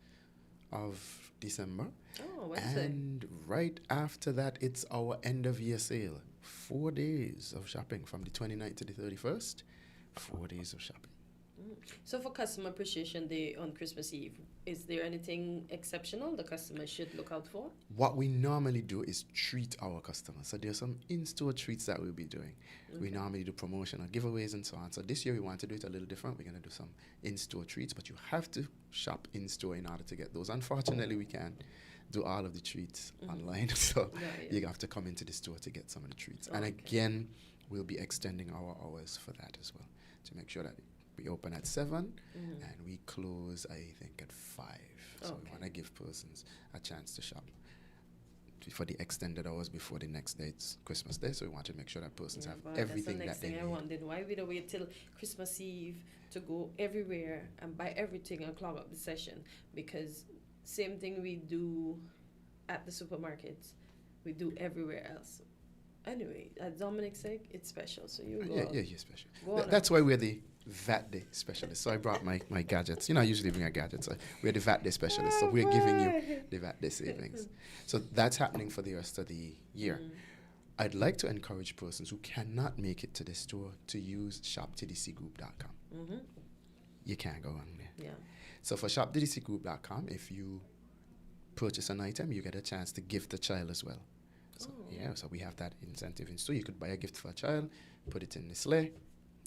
of December. Oh, Wednesday. And right after that, it's our end of year sale. 4 days of shopping from the 29th to the 31st. 4 days of shopping. So for Customer Appreciation Day on Christmas Eve, is there anything exceptional the customer should look out for? What we normally do is treat our customers. So there's some in-store treats that we'll be doing. We normally do promotional giveaways and so on. So this year we want to do it a little different. We're going to do some in-store treats, but you have to shop in-store in order to get those. Unfortunately, we can't do all of the treats online. So you have to come into the store to get some of the treats. And again, we'll be extending our hours for that as well to make sure that we open at 7 and we close, I think, at 5. So we want to give persons a chance to shop for the extended hours before the next day. It's Christmas Day, so we want to make sure that persons have everything that's that the they next thing I need. wondered. Why we don't wait till Christmas Eve to go everywhere and buy everything and clog up the session? Because same thing we do at the supermarkets, we do everywhere else. Anyway, at Dominic's sake, it's special. So you go. Yeah, special. Go on That's why we're the VAT Day specialists. So I brought my gadgets. I usually bring a gadget. So we're the VAT Day specialists. So we're giving you the VAT Day savings. So that's happening for the rest of the year. I'd like to encourage persons who cannot make it to the store to use shoptdcgroup.com. You can't go wrong there. Yeah. So for shoptdcgroup.com, if you purchase an item, you get a chance to gift a child as well. So, so we have that incentive in store. You could buy a gift for a child, put it in the sleigh,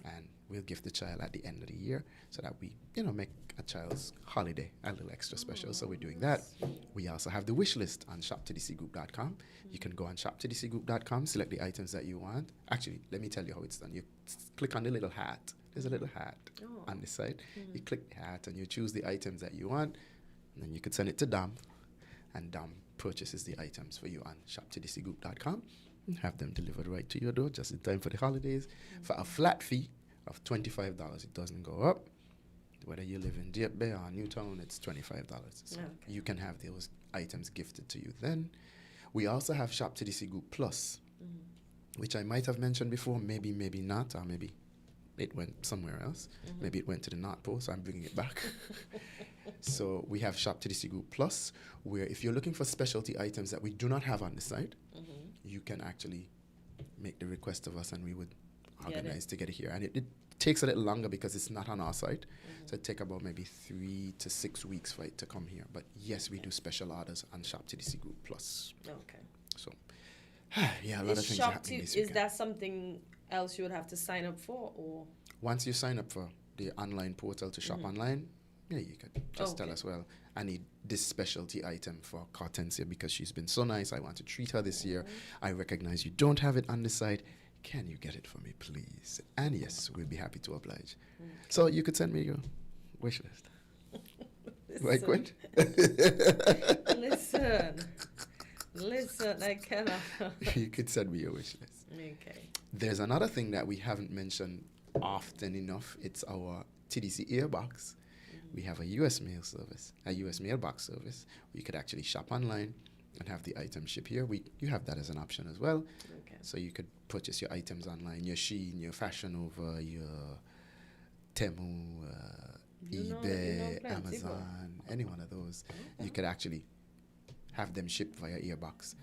and we'll gift the child at the end of the year so that we, make a child's holiday a little extra special. So we're doing that. We also have the wish list on shoptdcgroup.com. You can go on shoptdcgroup.com, select the items that you want. Actually, let me tell you how it's done. You click on the little hat. There's a little hat on the side. You click the hat and you choose the items that you want, and then you could send it to Dom, and Dom purchases the items for you on shoptdcgroup.com and have them delivered right to your door just in time for the holidays for a flat fee of $25. It doesn't go up. Whether you live in Deep Bay or Newtown, it's $25. So you can have those items gifted to you. Then we also have Shop TDC Group Plus, which I might have mentioned before, maybe not, or maybe it went somewhere else. Maybe it went to the North Pole, so I'm bringing it back. So we have Shop TDC Group Plus, where if you're looking for specialty items that we do not have on the site, you can actually make the request of us and we would organize to get it here. And it takes a little longer because it's not on our site. So it takes about maybe 3 to 6 weeks for it to come here. But yes, we do special orders on Shop TDC Group Plus. Okay. So, a lot of things happening this weekend. Is that something else you would have to sign up for, or? Once you sign up for the online portal to shop online, you could just tell us, well, I need this specialty item for Hortensia because she's been so nice. I want to treat her this year. I recognize you don't have it on the site. Can you get it for me, please? And yes, we'll be happy to oblige. So you could send me your wish list. Right, Quint? Listen, I cannot. You could send me your wish list. Okay. There's another thing that we haven't mentioned often enough. It's our TDC earbox, we have a U.S. mail service, a U.S. mailbox service. You could actually shop online and have the item shipped here. You have that as an option as well. Okay. So you could purchase your items online, your Shein, your Fashion Nova, your Temu, eBay, Amazon, any one of those. You could actually have them shipped via earbox,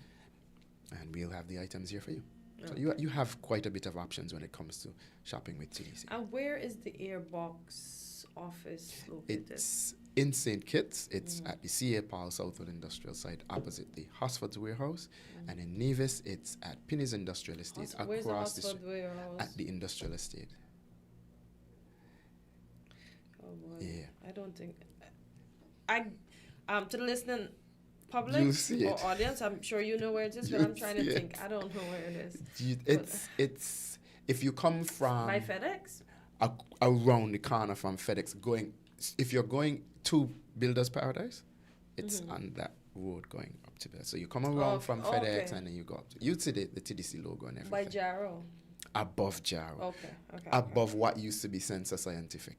and we'll have the items here for you. So you have quite a bit of options when it comes to shopping with TDC. And where is the Airbox office located? It's in St. Kitts. It's at the CA Paul Southwood Industrial Site opposite the Hosford's Warehouse. And in Nevis, it's at Pinny's Industrial Estate Where's the across the Hosford street Warehouse? at the Industrial Estate. Oh boy. Yeah. I don't think to the listening public You'll see or it. audience, I'm sure you know where it is, but You'll I'm trying to see think. it. I don't know where it is. It's if you come from By FedEx? around the corner from FedEx, if you're going to Builders Paradise, it's on that road going up to there. So you come around from FedEx and then you go up to, you'd see the TDC logo and everything. By Jarrow? Above Jarrow. Okay. Above what used to be Sensor Scientific.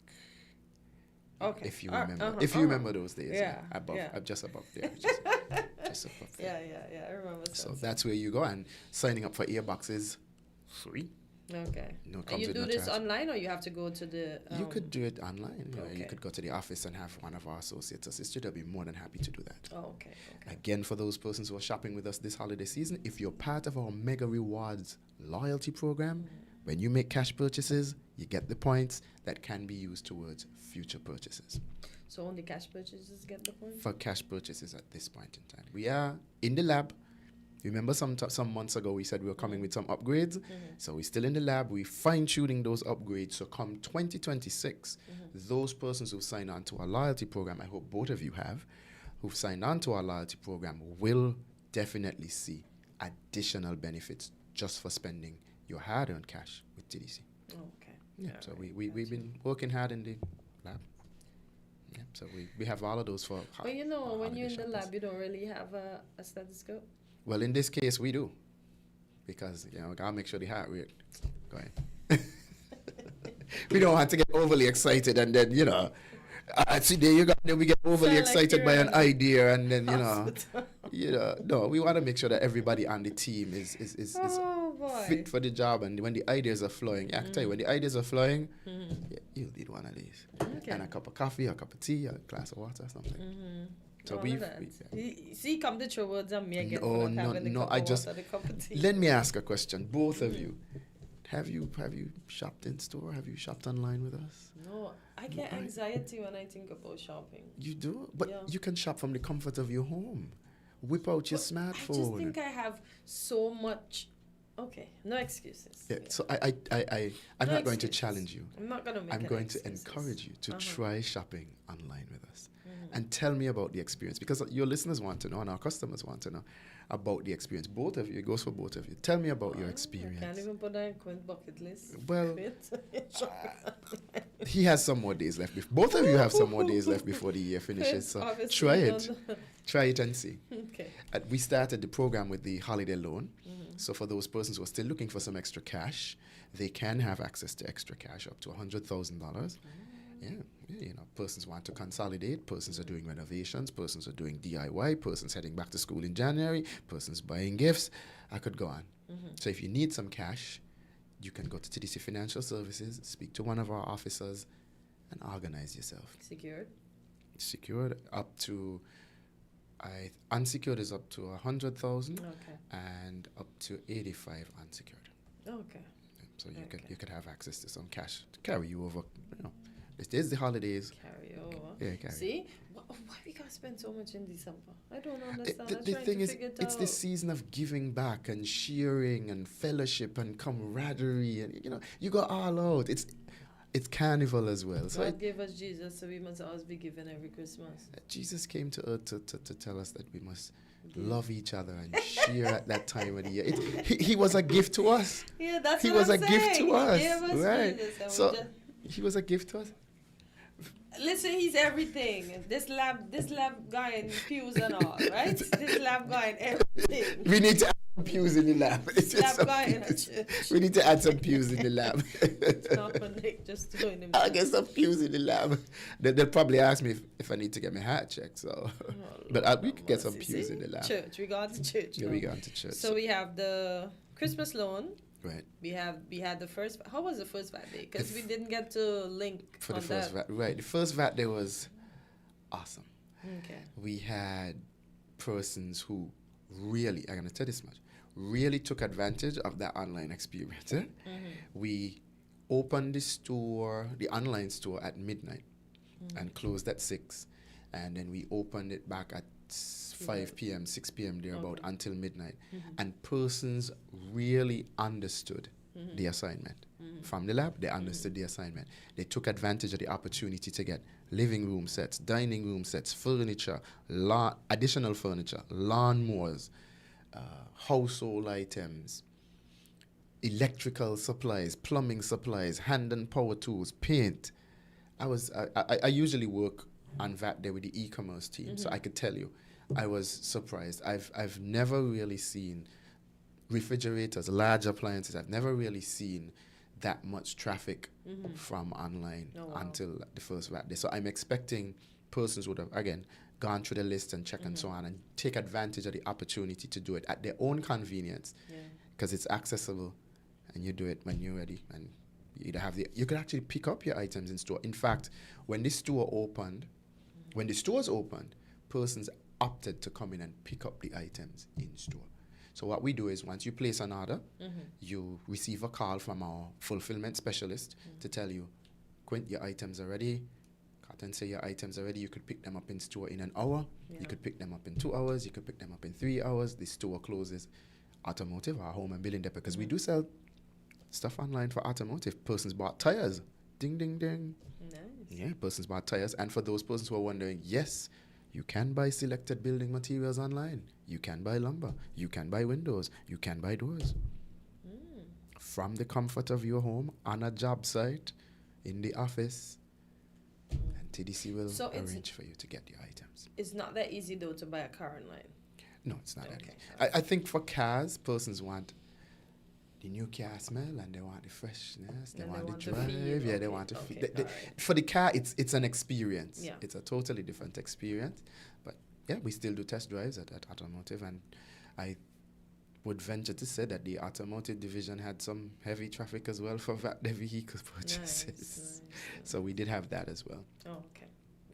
Okay. If you remember. If you remember those days. Yeah. Above. Yeah. Just above there. Just above there. Yeah. I remember. So that's where you go, and signing up for earbox is free. Okay. No, And you with do no this charge. online, or you have to go to the... You could do it online. You know, you Okay. could go to the office and have one of our associates assist you. They'll be more than happy to do that. Oh, okay. Again, for those persons who are shopping with us this holiday season, if you're part of our Mega Rewards loyalty program, when you make cash purchases, you get the points that can be used towards future purchases. So only cash purchases get the point? For cash purchases at this point in time. We are in the lab. Remember some months ago we said we were coming with some upgrades? So we're still in the lab. We're fine-tuning those upgrades. So come 2026, those persons who've signed on to our loyalty program, I hope both of you have, who've signed on to our loyalty program will definitely see additional benefits just for spending your hard-earned cash with TDC. Okay. Yeah, so we've been working hard in the lab. Yeah, so we have all of those for... But you know, when you're in the shoppers. lab, you don't really have a stethoscope. Well, in this case, we do. Because, we gotta make sure the heart rate going. We don't want to get overly excited and then, see, there you go. Then we get overly excited by an idea and then, no, we want to make sure that everybody on the team is fit for the job. And when the ideas are flowing, I can tell you, when the ideas are flowing, you'll need one of these. Okay. And a cup of coffee, a cup of tea, a glass of water, something. So See, come to your words and me again. Let me ask a question. Both of you, have you shopped in store? Have you shopped online with us? No, I get anxiety when I think about shopping. You do? But you can shop from the comfort of your home. Whip out your smartphone. I just think I have so much. Okay, no excuses. Yeah, so I'm not going to challenge you. I'm not going to make I'm going excuses. to encourage you to try shopping online with us. And tell me about the experience, because your listeners want to know and our customers want to know about the experience. Both of you, it goes for both of you. Tell me about your experience. I can't even put that in Quint bucket list. Well, he has some more days left. Both of you have some more days left before the year finishes. So try it. Try it and see. Okay. We started the program with the holiday loan. So for those persons who are still looking for some extra cash, they can have access to extra cash up to $100,000. Yeah, persons want to consolidate, persons are doing renovations, persons are doing DIY, persons heading back to school in January, persons buying gifts. I could go on. So if you need some cash, you can go to TDC Financial Services, speak to one of our officers, and organize yourself. Secured? Secured up to, unsecured is up to 100,000, and up to 85 unsecured. Okay. So you could have access to some cash to carry you over, It is the holidays. Carry over. Yeah, carry. See? Why we gotta spend so much in December? I don't understand. The thing is, it's the season of giving back and sharing and fellowship and camaraderie, and you go all out. It's carnival as well. So God gave us Jesus, so we must always be giving every Christmas. Jesus came to earth to tell us that we must love each other and share at that time of the year. He was a gift to us. Yeah, that's he what was I'm a gift saying. to us. He gave us right? Jesus, So he was a gift to us. Listen, he's everything. This lab guy in pews and all, right? This lab guy in everything. We need to add some pews in the lab. This lab guy in a church. We need to add some pews in the lab. Dominic. just throwing them. I'll get some clues in the lab. They'll probably ask me if I need to get my hat checked. So, but we could get some clues in the lab. Church. We got to church. Yeah, we got to church. So we have the Christmas loan. Right. We had the first. How was the first VAT day? Because we didn't get to link for on the first that. VAT. Right. The first VAT day was awesome. Okay. We had persons who really, I'm going to tell you this much, really took advantage of that online experience. We opened the online store at midnight and closed at 6. And then we opened it back at 5 p.m., 6 p.m. thereabout until midnight. And persons really understood the assignment. From the lab, they understood the assignment. They took advantage of the opportunity to get living room sets, dining room sets, furniture, additional furniture, lawnmowers, household items, electrical supplies, plumbing supplies, hand and power tools, paint. I usually work on VAT Day with the e-commerce team, so I could tell you, I was surprised. I've never really seen refrigerators, large appliances. I've never really seen that much traffic from online until the first VAT Day. So I'm expecting persons would have, again, gone through the list and check and so on and take advantage of the opportunity to do it at their own convenience because it's accessible and you do it when you're ready. And you either have you could actually pick up your items in store. In fact, when the store opened, when the stores opened, persons opted to come in and pick up the items in store. So what we do is once you place an order, you receive a call from our fulfillment specialist to tell you, Quint, your items are ready. Cotton say your items are ready. You could pick them up in store in an hour. You could pick them up in 2 hours. You could pick them up in 3 hours. The store closes. Automotive, our home and building depot, because we do sell stuff online for automotive. Persons bought tires. Ding, ding, ding. Nice. Yeah, persons bought tires. And for those persons who are wondering, yes, you can buy selected building materials online. You can buy lumber. You can buy windows. You can buy doors. From the comfort of your home, on a job site, in the office, and TDC will arrange for you to get your items. It's not that easy, though, to buy a car online. No, it's not that easy. I think for cars, persons want the new car smell and they want the freshness, they want the drive, they want to feel. For the car, it's an experience. Yeah. It's a totally different experience. But yeah, we still do test drives at automotive, and I would venture to say that the automotive division had some heavy traffic as well for VAT vehicle purchases. Nice. So we did have that as well. Oh, okay.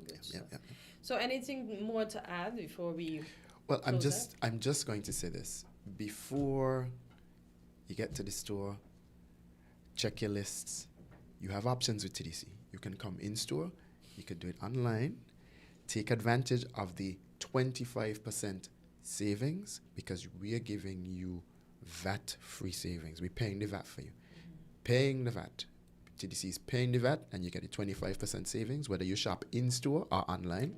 Good yeah. So anything more to add before we? Well, I'm just going to say this before you get to the store. Check your lists. You have options with TDC. You can come in store. You could do it online. Take advantage of the 25% savings because we are giving you VAT-free savings. We're paying the VAT for you. Paying the VAT. TDC is paying the VAT and you get a 25% savings whether you shop in-store or online.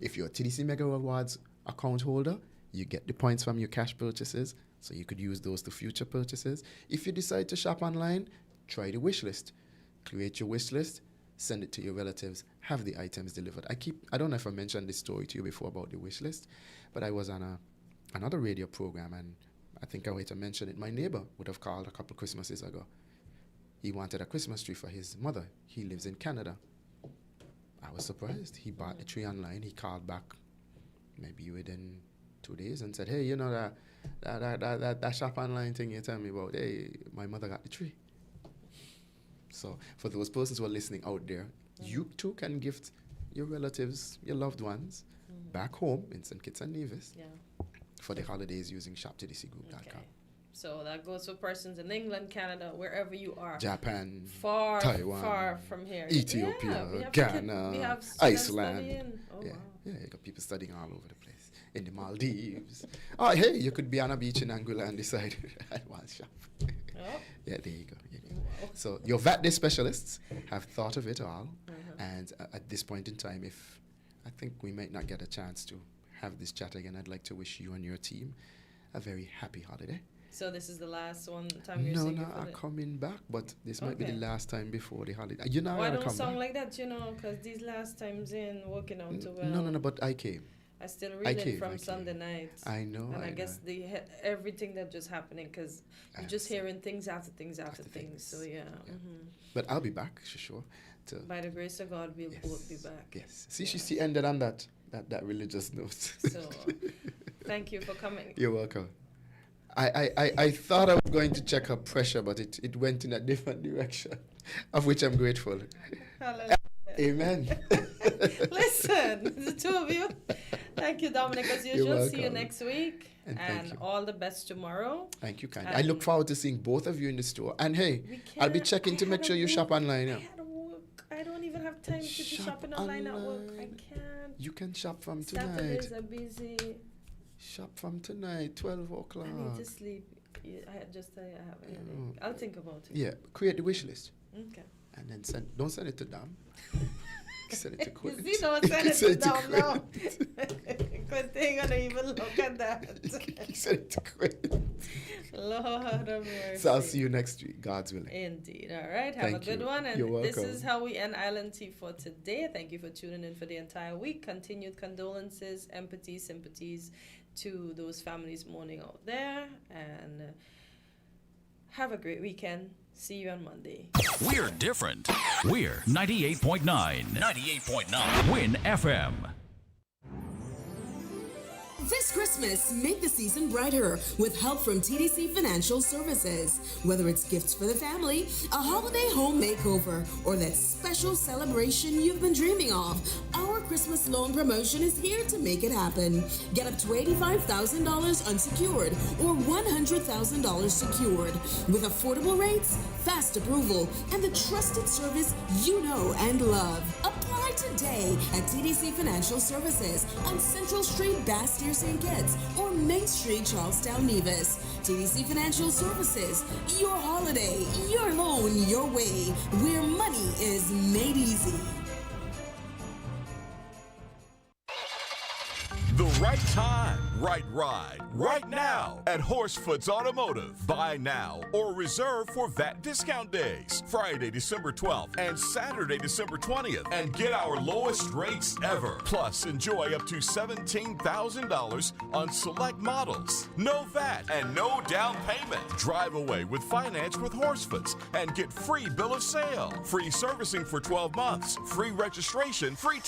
If you're a TDC Mega Rewards account holder, you get the points from your cash purchases, so you could use those to future purchases. If you decide to shop online, try the wish list. Create your wish list, send it to your relatives, have the items delivered. I don't know if I mentioned this story to you before about the wish list, but I was on another radio program and I think I wait to mention it. My neighbor would have called a couple Christmases ago. He wanted a Christmas tree for his mother. He lives in Canada. I was surprised. He bought the tree online. He called back maybe within 2 days and said, hey, you know that shop online thing you tell me about, hey, my mother got the tree. So for those persons who are listening out there, you too can gift your relatives, your loved ones, back home in St. Kitts and Nevis for the holidays using shoptdcgroup.com. Okay. So that goes for persons in England, Canada, wherever you are. Japan, Taiwan, far from here. Ethiopia, Ghana, Iceland. Wow. Yeah, you got people studying all over the place. In the Maldives. Oh, hey, you could be on a beach in Anguilla and decide I want to shop. Yeah, there you go. Wow. So your VAT Day specialists have thought of it all. And at this point in time, if I think we might not get a chance to have this chat again, I'd like to wish you and your team a very happy holiday. So this is the last time you're singing? No, I'm coming back, but this might be the last time before the holiday. You know, I don't sound like that, because these last times in working out too well. No, but I came. I still I read it came, from I Sunday night. I know, And I I guess everything that just happening because you're just hearing things after things after things. So yeah. Mm-hmm. But I'll be back, sure. By the grace of God, we'll both be back. Yes. See, she ended on that religious note. So, thank you for coming. You're welcome. I thought I was going to check her pressure, but it went in a different direction, of which I'm grateful. Hallelujah. Amen. Listen, the two of you. Thank you, Dominic, as usual. See you welcome. next week. And all the best tomorrow. Thank you, kindly. I look forward to seeing both of you in the store. And hey, I'll be checking to make sure you shop online. Yeah. I don't even have time to be shopping online at work. I can't. You can shop from tonight. Saturdays are busy. Shop from tonight, 12 o'clock. I need to sleep. I just tell you I have a headache. I'll think about it. Yeah, create the wish list. Okay. And then don't send it to them. Send it to Quinn. You see, don't send it to them now. Good thing I don't even look at that. Send it to Quinn. Lord of mercy. So I'll see you next week, God's willing. Indeed. All right. Have a good one. And You're welcome. this is how we end Island Tea for today. Thank you for tuning in for the entire week. Continued condolences, empathy, sympathies to those families mourning out there. And have a great weekend. See you on Monday. We're different. We're 98.9. 98.9. Win FM. This Christmas, make the season brighter with help from TDC Financial Services. Whether it's gifts for the family, a holiday home makeover, or that special celebration you've been dreaming of, our Christmas loan promotion is here to make it happen. Get up to $85,000 unsecured or $100,000 secured with affordable rates, fast approval, and the trusted service you know and love. Apply today at TDC Financial Services on Central Street, Bastyr, St. Kitts, or Main Street, Charlestown, Nevis. TDC Financial Services, your holiday, your loan, your way, where money is made easy. The right time, right ride, right now at Horsefoot's Automotive. Buy now or reserve for VAT discount days, Friday, December 12th and Saturday, December 20th, and get our lowest rates ever. Plus, enjoy up to $17,000 on select models. No VAT and no down payment. Drive away with finance with Horsefoots and get free bill of sale, free servicing for 12 months, free registration, free